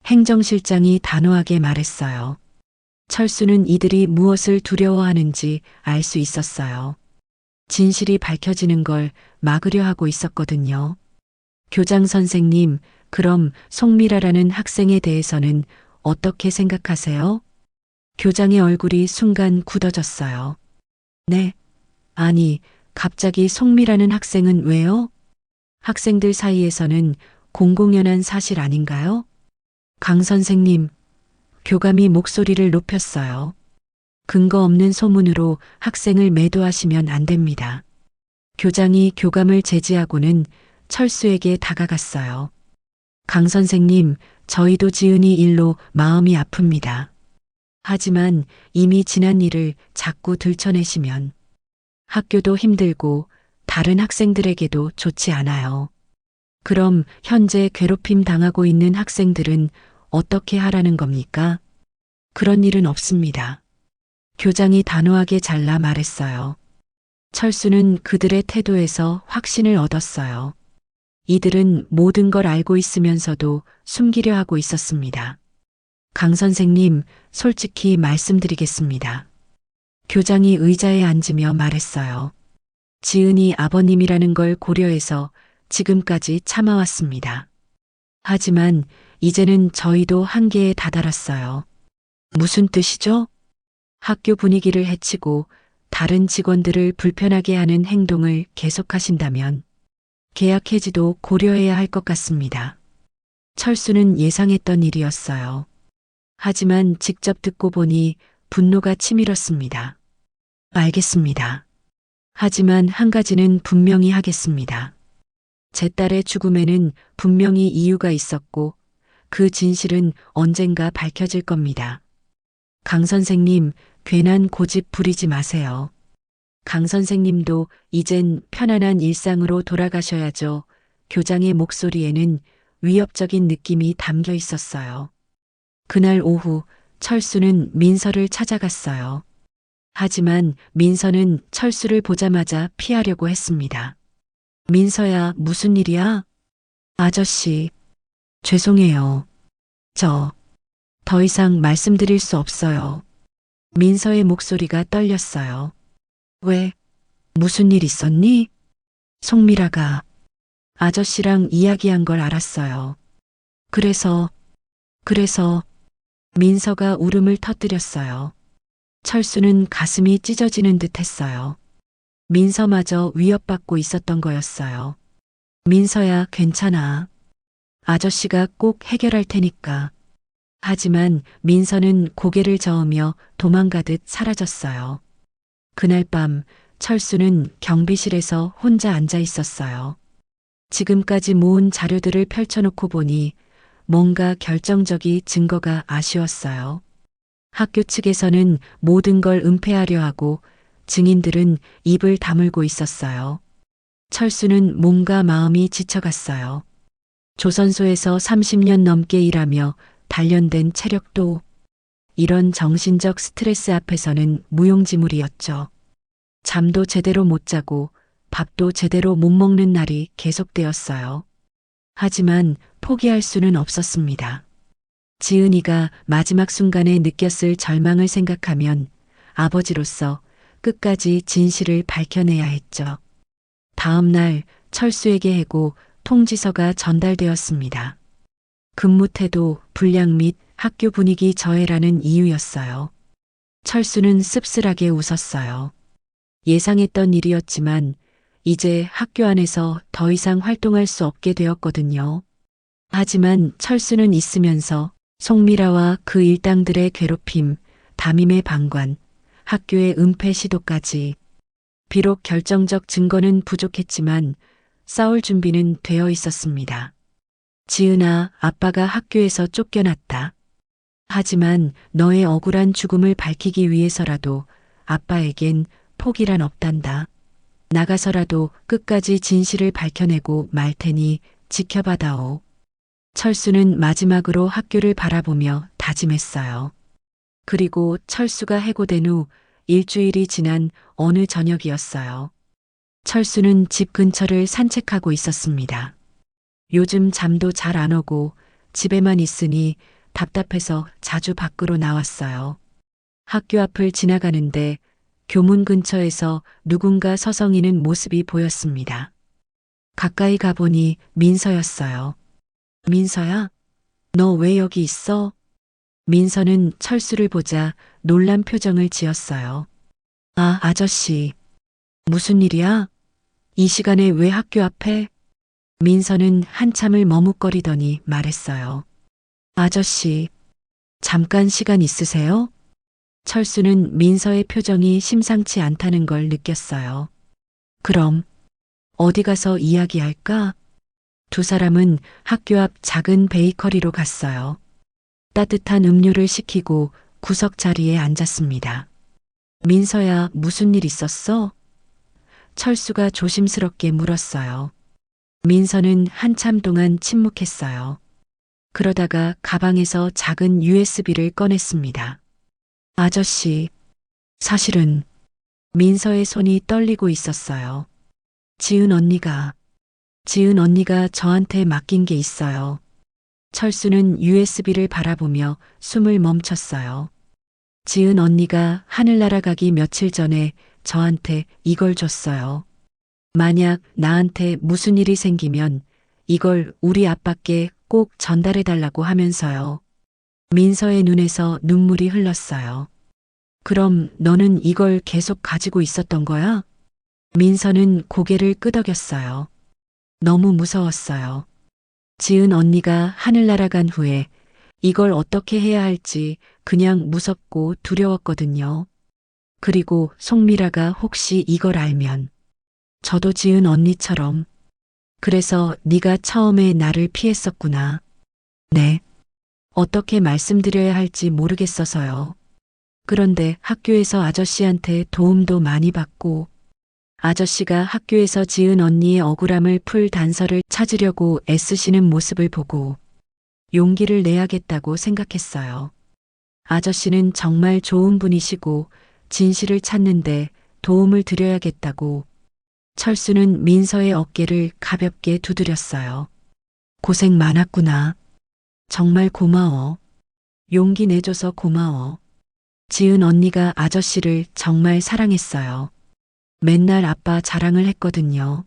행정실장이 단호하게 말했어요. 철수는 이들이 무엇을 두려워하는지 알 수 있었어요. 진실이 밝혀지는 걸 막으려 하고 있었거든요. 교장 선생님, 그럼 송미라라는 학생에 대해서는 어떻게 생각하세요? 교장의 얼굴이 순간 굳어졌어요. 네. 아니, 갑자기 송미라는 학생은 왜요? 학생들 사이에서는 공공연한 사실 아닌가요? 강 선생님, 교감이 목소리를 높였어요. 근거 없는 소문으로 학생을 매도하시면 안 됩니다. 교장이 교감을 제지하고는 철수에게 다가갔어요. 강 선생님, 저희도 지은이 일로 마음이 아픕니다. 하지만 이미 지난 일을 자꾸 들춰내시면 학교도 힘들고 다른 학생들에게도 좋지 않아요. 그럼 현재 괴롭힘 당하고 있는 학생들은 어떻게 하라는 겁니까? 그런 일은 없습니다. 교장이 단호하게 잘라 말했어요. 철수는 그들의 태도에서 확신을 얻었어요. 이들은 모든 걸 알고 있으면서도 숨기려 하고 있었습니다. 강 선생님, 솔직히 말씀드리겠습니다. 교장이 의자에 앉으며 말했어요. 지은이 아버님이라는 걸 고려해서 지금까지 참아왔습니다. 하지만 이제는 저희도 한계에 다다랐어요. 무슨 뜻이죠? 학교 분위기를 해치고 다른 직원들을 불편하게 하는 행동을 계속하신다면 계약 해지도 고려해야 할 것 같습니다. 철수는 예상했던 일이었어요. 하지만 직접 듣고 보니 분노가 치밀었습니다. 알겠습니다. 하지만 한 가지는 분명히 하겠습니다. 제 딸의 죽음에는 분명히 이유가 있었고 그 진실은 언젠가 밝혀질 겁니다. 강 선생님, 괜한 고집 부리지 마세요. 강 선생님도 이젠 편안한 일상으로 돌아가셔야죠. 교장의 목소리에는 위협적인 느낌이 담겨 있었어요. 그날 오후 철수는 민서를 찾아갔어요. 하지만 민서는 철수를 보자마자 피하려고 했습니다. 민서야, 무슨 일이야? 아저씨, 죄송해요. 더 이상 말씀드릴 수 없어요. 민서의 목소리가 떨렸어요. 왜? 무슨 일 있었니? 송미라가 아저씨랑 이야기한 걸 알았어요. 그래서 민서가 울음을 터뜨렸어요. 철수는 가슴이 찢어지는 듯 했어요. 민서마저 위협받고 있었던 거였어요. 민서야, 괜찮아. 아저씨가 꼭 해결할 테니까. 하지만 민서는 고개를 저으며 도망가듯 사라졌어요. 그날 밤 철수는 경비실에서 혼자 앉아 있었어요. 지금까지 모은 자료들을 펼쳐놓고 보니 뭔가 결정적인 증거가 아쉬웠어요. 학교 측에서는 모든 걸 은폐하려 하고 증인들은 입을 다물고 있었어요. 철수는 몸과 마음이 지쳐갔어요. 조선소에서 30년 넘게 일하며 단련된 체력도 이런 정신적 스트레스 앞에서는 무용지물이었죠. 잠도 제대로 못 자고 밥도 제대로 못 먹는 날이 계속되었어요. 하지만 포기할 수는 없었습니다. 지은이가 마지막 순간에 느꼈을 절망을 생각하면 아버지로서 끝까지 진실을 밝혀내야 했죠. 다음 날 철수에게 해고 통지서가 전달되었습니다. 근무 태도, 불량 및 학교 분위기 저해라는 이유였어요. 철수는 씁쓸하게 웃었어요. 예상했던 일이었지만 이제 학교 안에서 더 이상 활동할 수 없게 되었거든요. 하지만 철수는 있으면서 송미라와 그 일당들의 괴롭힘, 담임의 방관, 학교의 은폐 시도까지 비록 결정적 증거는 부족했지만 싸울 준비는 되어 있었습니다. 지은아, 아빠가 학교에서 쫓겨났다. 하지만 너의 억울한 죽음을 밝히기 위해서라도 아빠에겐 포기란 없단다. 나가서라도 끝까지 진실을 밝혀내고 말 테니 지켜봐다오. 철수는 마지막으로 학교를 바라보며 다짐했어요. 그리고 철수가 해고된 후 일주일이 지난 어느 저녁이었어요. 철수는 집 근처를 산책하고 있었습니다. 요즘 잠도 잘 안 오고 집에만 있으니 답답해서 자주 밖으로 나왔어요. 학교 앞을 지나가는데 교문 근처에서 누군가 서성이는 모습이 보였습니다. 가까이 가보니 민서였어요. 민서야? 너 왜 여기 있어? 민서는 철수를 보자 놀란 표정을 지었어요. 아, 아저씨. 무슨 일이야? 이 시간에 왜 학교 앞에? 민서는 한참을 머뭇거리더니 말했어요. 아저씨, 잠깐 시간 있으세요? 철수는 민서의 표정이 심상치 않다는 걸 느꼈어요. 그럼 어디 가서 이야기할까? 두 사람은 학교 앞 작은 베이커리로 갔어요. 따뜻한 음료를 시키고 구석 자리에 앉았습니다. 민서야, 무슨 일 있었어? 철수가 조심스럽게 물었어요. 민서는 한참 동안 침묵했어요. 그러다가 가방에서 작은 USB를 꺼냈습니다. 아저씨, 사실은 민서의 손이 떨리고 있었어요. 지은 언니가 저한테 맡긴 게 있어요. 철수는 USB를 바라보며 숨을 멈췄어요. 지은 언니가 하늘나라 가기 며칠 전에 저한테 이걸 줬어요. 만약 나한테 무슨 일이 생기면 이걸 우리 아빠께 꼭 전달해 달라고 하면서요. 민서의 눈에서 눈물이 흘렀어요. 그럼 너는 이걸 계속 가지고 있었던 거야? 민서는 고개를 끄덕였어요. 너무 무서웠어요. 지은 언니가 하늘나라 간 후에 이걸 어떻게 해야 할지 그냥 무섭고 두려웠거든요. 그리고 송미라가 혹시 이걸 알면 저도 지은 언니처럼 그래서 네가 처음에 나를 피했었구나. 네. 어떻게 말씀드려야 할지 모르겠어서요. 그런데 학교에서 아저씨한테 도움도 많이 받고 아저씨가 학교에서 지은 언니의 억울함을 풀 단서를 찾으려고 애쓰시는 모습을 보고 용기를 내야겠다고 생각했어요. 아저씨는 정말 좋은 분이시고 진실을 찾는데 도움을 드려야겠다고 철수는 민서의 어깨를 가볍게 두드렸어요. 고생 많았구나. 정말 고마워. 용기 내줘서 고마워. 지은 언니가 아저씨를 정말 사랑했어요. 맨날 아빠 자랑을 했거든요.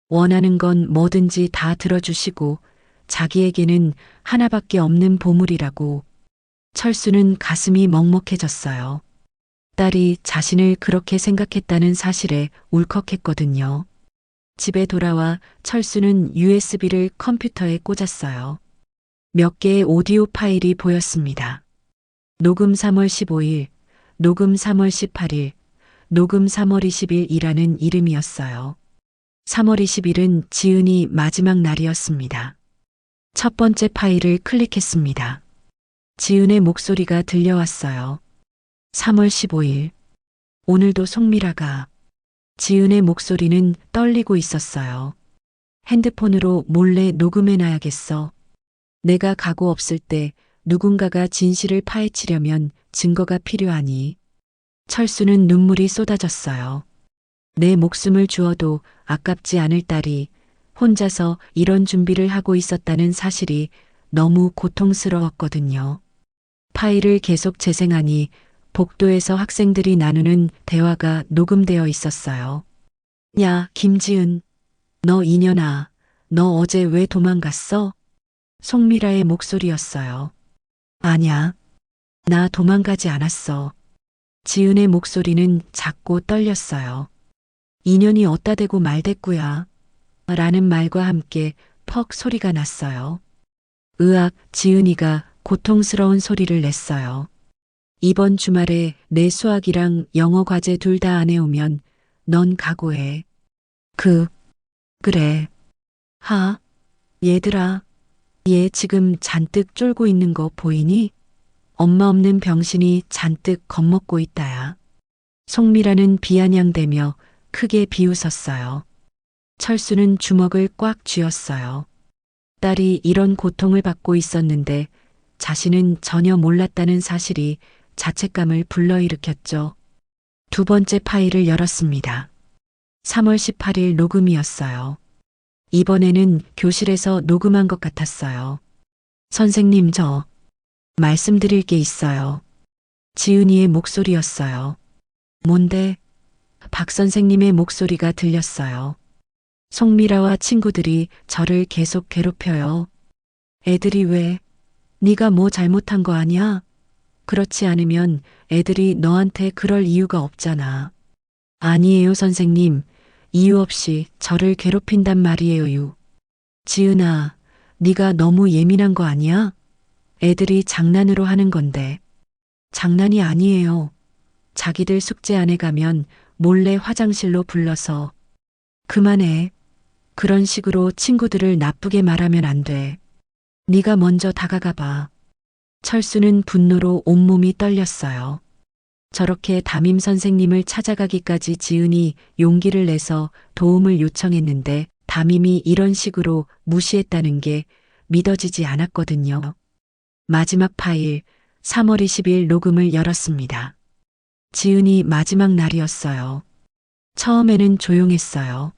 원하는 건 뭐든지 다 들어주시고 자기에게는 하나밖에 없는 보물이라고. 철수는 가슴이 먹먹해졌어요. 딸이 자신을 그렇게 생각했다는 사실에 울컥했거든요. 집에 돌아와 철수는 USB를 컴퓨터에 꽂았어요. 몇 개의 오디오 파일이 보였습니다. 녹음 3월 15일, 녹음 3월 18일, 녹음 3월 20일이라는 이름이었어요. 3월 20일은 지은이 마지막 날이었습니다. 첫 번째 파일을 클릭했습니다. 지은의 목소리가 들려왔어요. 3월 15일. 오늘도 송미라가. 지은의 목소리는 떨리고 있었어요. 핸드폰으로 몰래 녹음해놔야겠어. 내가 가고 없을 때 누군가가 진실을 파헤치려면 증거가 필요하니. 철수는 눈물이 쏟아졌어요. 내 목숨을 주어도 아깝지 않을 딸이 혼자서 이런 준비를 하고 있었다는 사실이 너무 고통스러웠거든요. 파일을 계속 재생하니 복도에서 학생들이 나누는 대화가 녹음되어 있었어요. 야, 김지은. 너 이년아. 너 어제 왜 도망갔어? 송미라의 목소리였어요. 아냐. 나 도망가지 않았어. 지은의 목소리는 작고 떨렸어요. 인연이 어따 대고 말대꾸야. 라는 말과 함께 퍽 소리가 났어요. 으악, 지은이가 고통스러운 소리를 냈어요. 이번 주말에 내 수학이랑 영어 과제 둘 다 안 해오면 넌 각오해. 그래. 얘들아. 얘 지금 잔뜩 쫄고 있는 거 보이니? 엄마 없는 병신이 잔뜩 겁먹고 있다야. 송미라는 비아냥대며 크게 비웃었어요. 철수는 주먹을 꽉 쥐었어요. 딸이 이런 고통을 받고 있었는데 자신은 전혀 몰랐다는 사실이 자책감을 불러일으켰죠. 두 번째 파일을 열었습니다. 3월 18일 녹음이었어요. 이번에는 교실에서 녹음한 것 같았어요. 선생님, 저 말씀드릴 게 있어요. 지은이의 목소리였어요. 뭔데? 박 선생님의 목소리가 들렸어요. 송미라와 친구들이 저를 계속 괴롭혀요. 애들이 왜? 네가 뭐 잘못한 거 아니야? 그렇지 않으면 애들이 너한테 그럴 이유가 없잖아. 아니에요, 선생님. 이유 없이 저를 괴롭힌단 말이에요. 지은아, 네가 너무 예민한 거 아니야? 애들이 장난으로 하는 건데. 장난이 아니에요. 자기들 숙제 안 해가면 몰래 화장실로 불러서. 그만해. 그런 식으로 친구들을 나쁘게 말하면 안 돼. 네가 먼저 다가가 봐. 철수는 분노로 온몸이 떨렸어요. 저렇게 담임 선생님을 찾아가기까지 지은이 용기를 내서 도움을 요청했는데 담임이 이런 식으로 무시했다는 게 믿어지지 않았거든요. 마지막 파일 3월 20일 녹음을 열었습니다. 지은이 마지막 날이었어요. 처음에는 조용했어요.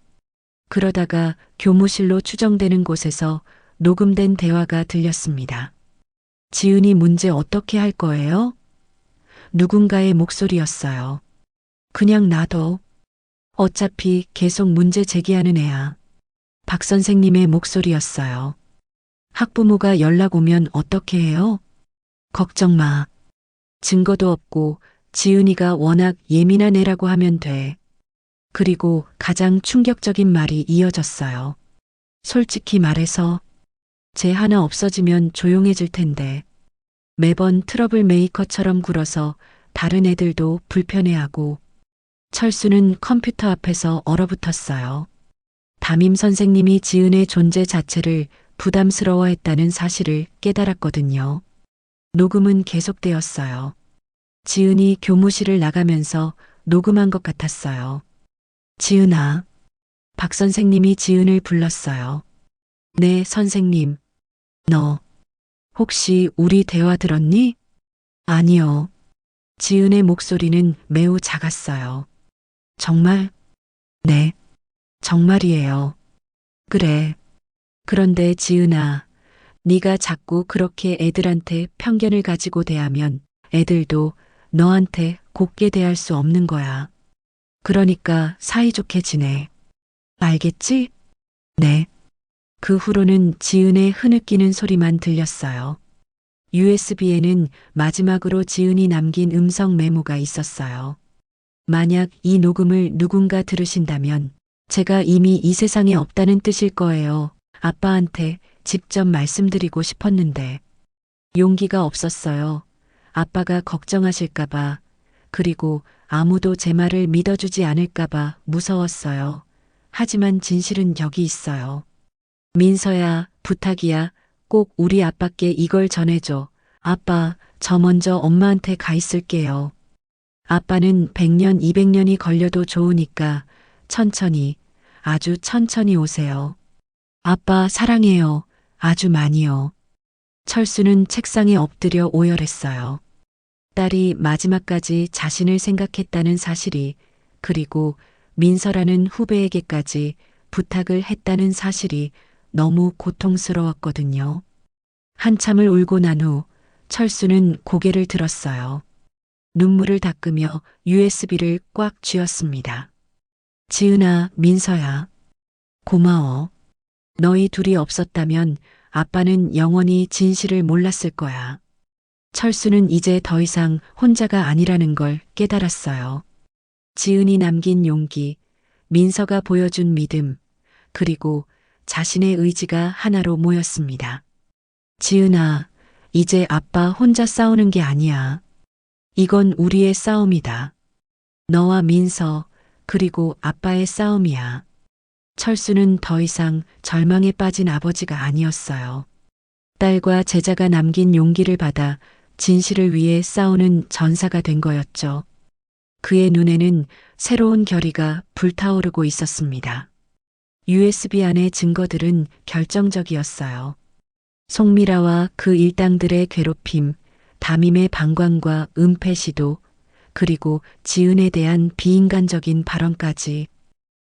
그러다가 교무실로 추정되는 곳에서 녹음된 대화가 들렸습니다. 지은이 문제 어떻게 할 거예요? 누군가의 목소리였어요. 그냥 놔둬. 어차피 계속 문제 제기하는 애야. 박 선생님의 목소리였어요. 학부모가 연락 오면 어떻게 해요? 걱정 마. 증거도 없고 지은이가 워낙 예민한 애라고 하면 돼. 그리고 가장 충격적인 말이 이어졌어요. 솔직히 말해서 쟤 하나 없어지면 조용해질 텐데. 매번 트러블 메이커처럼 굴어서 다른 애들도 불편해하고. 철수는 컴퓨터 앞에서 얼어붙었어요. 담임 선생님이 지은의 존재 자체를 부담스러워했다는 사실을 깨달았거든요. 녹음은 계속되었어요. 지은이 교무실을 나가면서 녹음한 것 같았어요. 지은아. 박 선생님이 지은을 불렀어요. 네, 선생님. 너 혹시 우리 대화 들었니? 아니요. 지은의 목소리는 매우 작았어요. 정말? 네. 정말이에요. 그래. 그런데 지은아, 네가 자꾸 그렇게 애들한테 편견을 가지고 대하면 애들도 너한테 곱게 대할 수 없는 거야. 그러니까 사이좋게 지내. 알겠지? 네. 그 후로는 지은의 흐느끼는 소리만 들렸어요. USB에는 마지막으로 지은이 남긴 음성 메모가 있었어요. 만약 이 녹음을 누군가 들으신다면 제가 이미 이 세상에 없다는 뜻일 거예요. 아빠한테 직접 말씀드리고 싶었는데 용기가 없었어요. 아빠가 걱정하실까봐, 그리고 아무도 제 말을 믿어주지 않을까봐 무서웠어요. 하지만 진실은 여기 있어요. 민서야, 부탁이야. 꼭 우리 아빠께 이걸 전해줘. 아빠, 저 먼저 엄마한테 가 있을게요. 아빠는 100년, 200년이 걸려도 좋으니까 천천히, 아주 천천히 오세요. 아빠 사랑해요. 아주 많이요. 철수는 책상에 엎드려 오열했어요. 딸이 마지막까지 자신을 생각했다는 사실이, 그리고 민서라는 후배에게까지 부탁을 했다는 사실이 너무 고통스러웠거든요. 한참을 울고 난 후 철수는 고개를 들었어요. 눈물을 닦으며 USB를 꽉 쥐었습니다. 지은아, 민서야. 고마워. 너희 둘이 없었다면 아빠는 영원히 진실을 몰랐을 거야. 철수는 이제 더 이상 혼자가 아니라는 걸 깨달았어요. 지은이 남긴 용기, 민서가 보여준 믿음, 그리고 자신의 의지가 하나로 모였습니다. 지은아, 이제 아빠 혼자 싸우는 게 아니야. 이건 우리의 싸움이다. 너와 민서, 그리고 아빠의 싸움이야. 철수는 더 이상 절망에 빠진 아버지가 아니었어요. 딸과 제자가 남긴 용기를 받아 진실을 위해 싸우는 전사가 된 거였죠. 그의 눈에는 새로운 결의가 불타오르고 있었습니다. USB 안의 증거들은 결정적이었어요. 송미라와 그 일당들의 괴롭힘, 담임의 방관과 은폐 시도, 그리고 지은에 대한 비인간적인 발언까지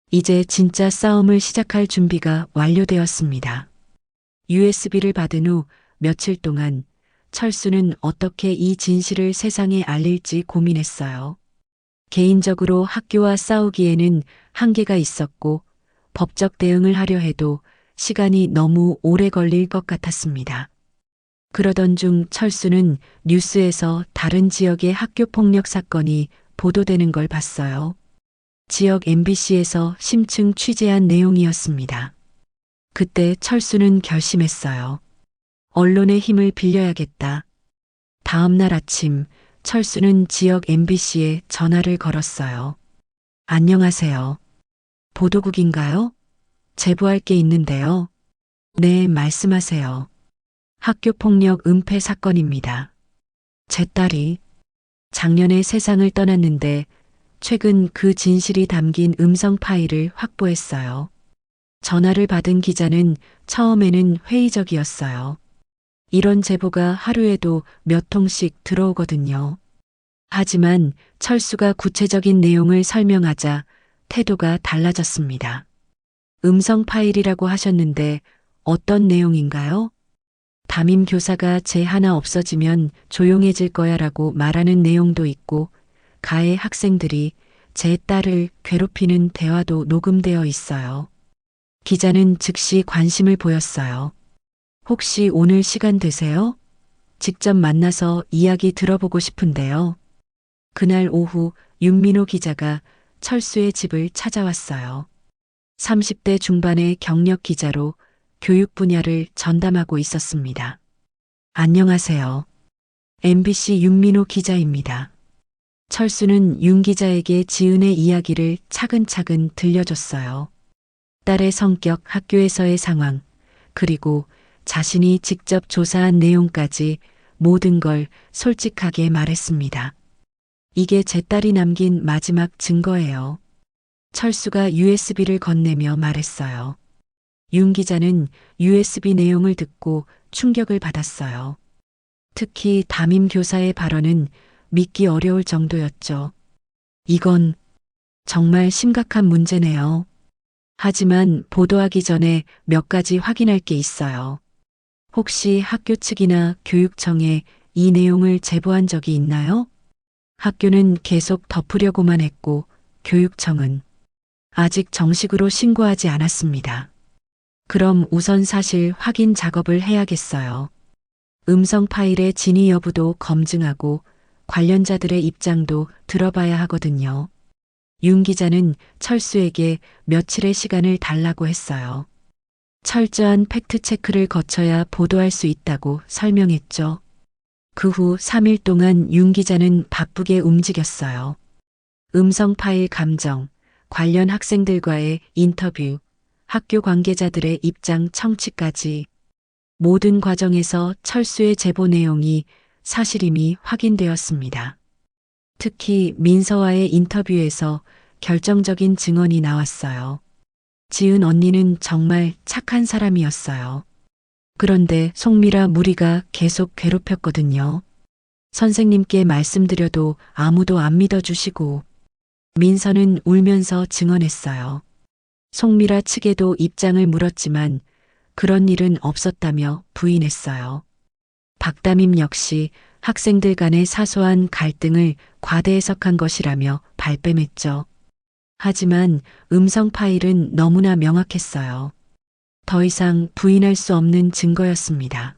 이제 진짜 싸움을 시작할 준비가 완료되었습니다. USB를 받은 후 며칠 동안 철수는 어떻게 이 진실을 세상에 알릴지 고민했어요. 개인적으로 학교와 싸우기에는 한계가 있었고 법적 대응을 하려 해도 시간이 너무 오래 걸릴 것 같았습니다. 그러던 중 철수는 뉴스에서 다른 지역의 학교 폭력 사건이 보도되는 걸 봤어요. 지역 MBC에서 심층 취재한 내용이었습니다. 그때 철수는 결심했어요. 언론의 힘을 빌려야겠다. 다음 날 아침 철수는 지역 MBC에 전화를 걸었어요. 안녕하세요. 보도국인가요? 제보할 게 있는데요. 네, 말씀하세요. 학교폭력 은폐 사건입니다. 제 딸이 작년에 세상을 떠났는데 최근 그 진실이 담긴 음성 파일을 확보했어요. 전화를 받은 기자는 처음에는 회의적이었어요. 이런 제보가 하루에도 몇 통씩 들어오거든요. 하지만 철수가 구체적인 내용을 설명하자 태도가 달라졌습니다. 음성 파일이라고 하셨는데 어떤 내용인가요? 담임 교사가 쟤 하나 없어지면 조용해질 거야 라고 말하는 내용도 있고 가해 학생들이 제 딸을 괴롭히는 대화도 녹음되어 있어요. 기자는 즉시 관심을 보였어요. 혹시 오늘 시간 되세요? 직접 만나서 이야기 들어보고 싶은데요. 그날 오후 윤민호 기자가 철수의 집을 찾아왔어요. 30대 중반의 경력 기자로 교육 분야를 전담하고 있었습니다. 안녕하세요. MBC 윤민호 기자입니다. 철수는 윤 기자에게 지은의 이야기를 차근차근 들려줬어요. 딸의 성격, 학교에서의 상황, 그리고 자신이 직접 조사한 내용까지 모든 걸 솔직하게 말했습니다. 이게 제 딸이 남긴 마지막 증거예요. 철수가 USB를 건네며 말했어요. 윤 기자는 USB 내용을 듣고 충격을 받았어요. 특히 담임 교사의 발언은 믿기 어려울 정도였죠. 이건 정말 심각한 문제네요. 하지만 보도하기 전에 몇 가지 확인할 게 있어요. 혹시 학교 측이나 교육청에 이 내용을 제보한 적이 있나요? 학교는 계속 덮으려고만 했고 교육청은 아직 정식으로 신고하지 않았습니다. 그럼 우선 사실 확인 작업을 해야겠어요. 음성 파일의 진위 여부도 검증하고 관련자들의 입장도 들어봐야 하거든요. 윤 기자는 철수에게 며칠의 시간을 달라고 했어요. 철저한 팩트체크를 거쳐야 보도할 수 있다고 설명했죠. 그 후 3일 동안 윤 기자는 바쁘게 움직였어요. 음성 파일 감정, 관련 학생들과의 인터뷰, 학교 관계자들의 입장 청취까지 모든 과정에서 철수의 제보 내용이 사실임이 확인되었습니다. 특히 민서와의 인터뷰에서 결정적인 증언이 나왔어요. 지은 언니는 정말 착한 사람이었어요. 그런데 송미라 무리가 계속 괴롭혔거든요. 선생님께 말씀드려도 아무도 안 믿어주시고 민서는 울면서 증언했어요. 송미라 측에도 입장을 물었지만 그런 일은 없었다며 부인했어요. 박담임 역시 학생들 간의 사소한 갈등을 과대 해석한 것이라며 발뺌했죠. 하지만 음성 파일은 너무나 명확했어요. 더 이상 부인할 수 없는 증거였습니다.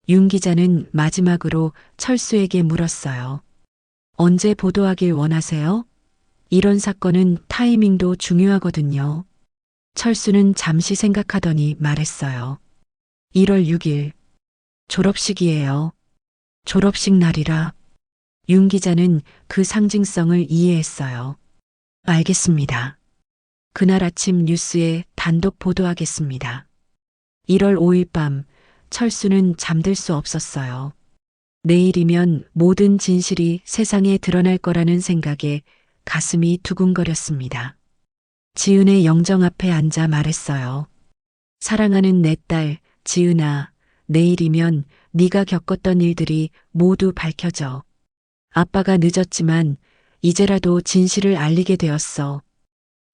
윤 기자는 마지막으로 철수에게 물었어요. 언제 보도하길 원하세요? 이런 사건은 타이밍도 중요하거든요. 철수는 잠시 생각하더니 말했어요. 1월 6일. 졸업식이에요. 졸업식 날이라. 윤 기자는 그 상징성을 이해했어요. 알겠습니다. 그날 아침 뉴스에 단독 보도하겠습니다. 1월 5일 밤 철수는 잠들 수 없었어요. 내일이면 모든 진실이 세상에 드러날 거라는 생각에 가슴이 두근거렸습니다. 지은의 영정 앞에 앉아 말했어요. 사랑하는 내 딸, 지은아, 내일이면 네가 겪었던 일들이 모두 밝혀져. 아빠가 늦었지만 이제라도 진실을 알리게 되었어.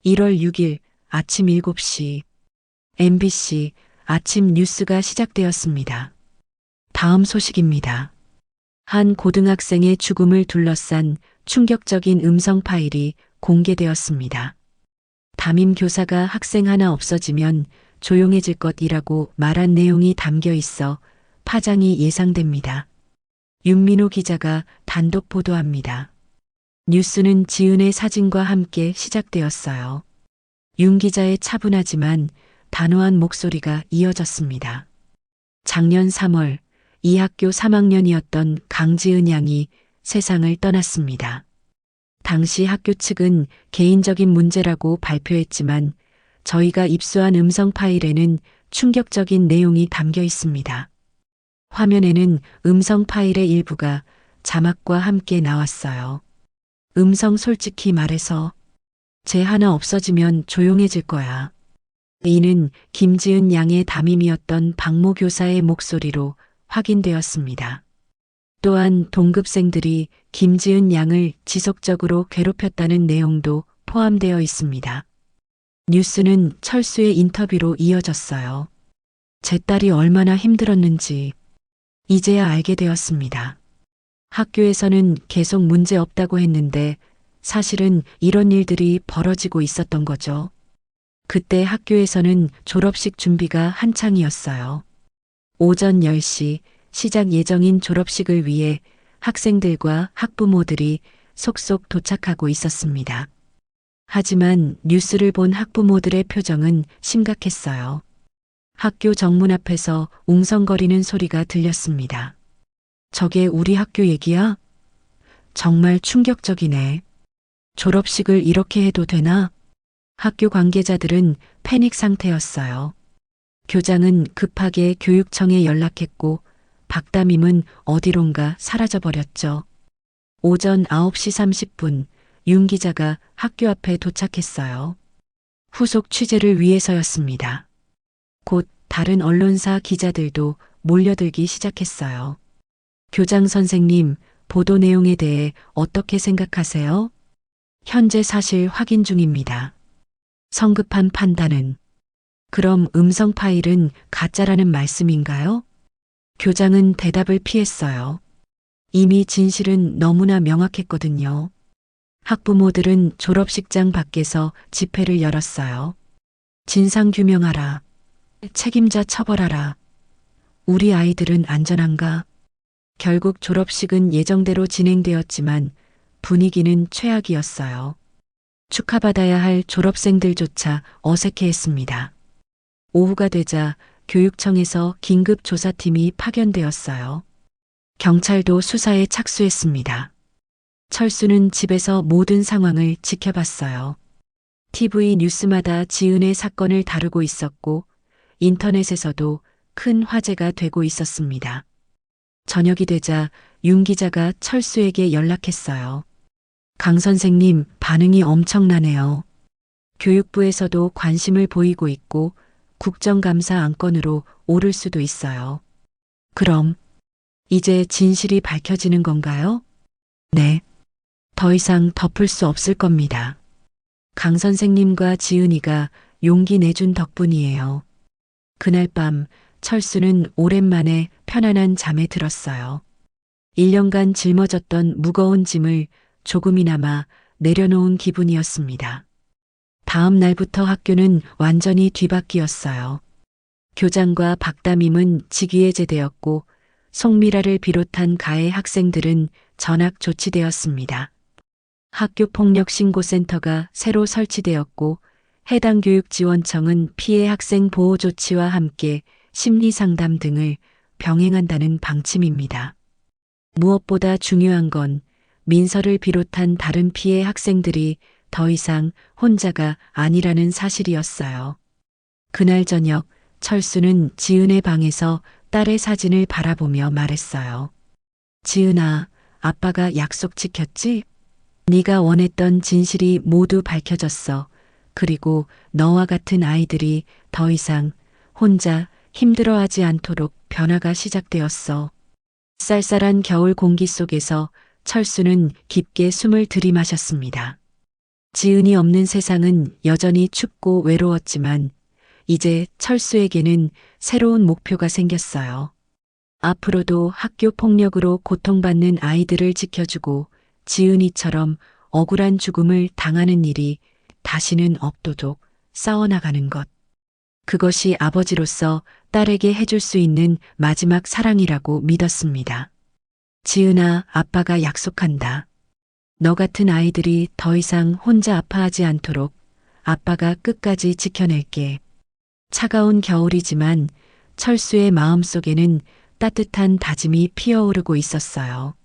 1월 6일 아침 7시 MBC 아침 뉴스가 시작되었습니다. 다음 소식입니다. 한 고등학생의 죽음을 둘러싼 충격적인 음성 파일이 공개되었습니다. 담임 교사가 학생 하나 없어지면 조용해질 것이라고 말한 내용이 담겨 있어 파장이 예상됩니다. 윤민호 기자가 단독 보도합니다. 뉴스는 지은의 사진과 함께 시작되었어요. 윤 기자의 차분하지만 단호한 목소리가 이어졌습니다. 작년 3월 이 학교 3학년이었던 강지은 양이 세상을 떠났습니다. 당시 학교 측은 개인적인 문제라고 발표했지만 저희가 입수한 음성 파일에는 충격적인 내용이 담겨 있습니다. 화면에는 음성 파일의 일부가 자막과 함께 나왔어요. 음성 솔직히 말해서 쟤 하나 없어지면 조용해질 거야. 이는 김지은 양의 담임이었던 박모 교사의 목소리로 확인되었습니다. 또한 동급생들이 김지은 양을 지속적으로 괴롭혔다는 내용도 포함되어 있습니다. 뉴스는 철수의 인터뷰로 이어졌어요. 제 딸이 얼마나 힘들었는지 이제야 알게 되었습니다. 학교에서는 계속 문제 없다고 했는데 사실은 이런 일들이 벌어지고 있었던 거죠. 그때 학교에서는 졸업식 준비가 한창이었어요. 오전 10시 시작 예정인 졸업식을 위해 학생들과 학부모들이 속속 도착하고 있었습니다. 하지만 뉴스를 본 학부모들의 표정은 심각했어요. 학교 정문 앞에서 웅성거리는 소리가 들렸습니다. 저게 우리 학교 얘기야? 정말 충격적이네. 졸업식을 이렇게 해도 되나? 학교 관계자들은 패닉 상태였어요. 교장은 급하게 교육청에 연락했고 박담임은 어디론가 사라져버렸죠. 오전 9시 30분 윤 기자가 학교 앞에 도착했어요. 후속 취재를 위해서였습니다. 곧 다른 언론사 기자들도 몰려들기 시작했어요. 교장 선생님, 보도 내용에 대해 어떻게 생각하세요? 현재 사실 확인 중입니다. 성급한 판단은. 그럼 음성 파일은 가짜라는 말씀인가요? 교장은 대답을 피했어요. 이미 진실은 너무나 명확했거든요. 학부모들은 졸업식장 밖에서 집회를 열었어요. 진상규명하라. 책임자 처벌하라. 우리 아이들은 안전한가? 결국 졸업식은 예정대로 진행되었지만 분위기는 최악이었어요. 축하받아야 할 졸업생들조차 어색해했습니다. 오후가 되자 교육청에서 긴급 조사팀이 파견되었어요. 경찰도 수사에 착수했습니다. 철수는 집에서 모든 상황을 지켜봤어요. TV 뉴스마다 지은의 사건을 다루고 있었고 인터넷에서도 큰 화제가 되고 있었습니다. 저녁이 되자 윤 기자가 철수에게 연락했어요. 강 선생님, 반응이 엄청나네요. 교육부에서도 관심을 보이고 있고 국정감사 안건으로 오를 수도 있어요. 그럼 이제 진실이 밝혀지는 건가요? 네. 더 이상 덮을 수 없을 겁니다. 강 선생님과 지은이가 용기 내준 덕분이에요. 그날 밤 철수는 오랜만에 편안한 잠에 들었어요. 1년간 짊어졌던 무거운 짐을 조금이나마 내려놓은 기분이었습니다. 다음 날부터 학교는 완전히 뒤바뀌었어요. 교장과 박담임은 직위해제되었고 송미라를 비롯한 가해 학생들은 전학 조치되었습니다. 학교폭력신고센터가 새로 설치되었고 해당 교육지원청은 피해 학생 보호 조치와 함께 심리상담 등을 병행한다는 방침입니다. 무엇보다 중요한 건 민서를 비롯한 다른 피해 학생들이 더 이상 혼자가 아니라는 사실이었어요. 그날 저녁 철수는 지은의 방에서 딸의 사진을 바라보며 말했어요. 지은아, 아빠가 약속 지켰지? 네가 원했던 진실이 모두 밝혀졌어. 그리고 너와 같은 아이들이 더 이상 혼자 힘들어하지 않도록 변화가 시작되었어. 쌀쌀한 겨울 공기 속에서 철수는 깊게 숨을 들이마셨습니다. 지은이 없는 세상은 여전히 춥고 외로웠지만 이제 철수에게는 새로운 목표가 생겼어요. 앞으로도 학교 폭력으로 고통받는 아이들을 지켜주고 지은이처럼 억울한 죽음을 당하는 일이 다시는 없도록 싸워나가는 것. 그것이 아버지로서 딸에게 해줄 수 있는 마지막 사랑이라고 믿었습니다. 지은아, 아빠가 약속한다. 너 같은 아이들이 더 이상 혼자 아파하지 않도록 아빠가 끝까지 지켜낼게. 차가운 겨울이지만 철수의 마음속에는 따뜻한 다짐이 피어오르고 있었어요.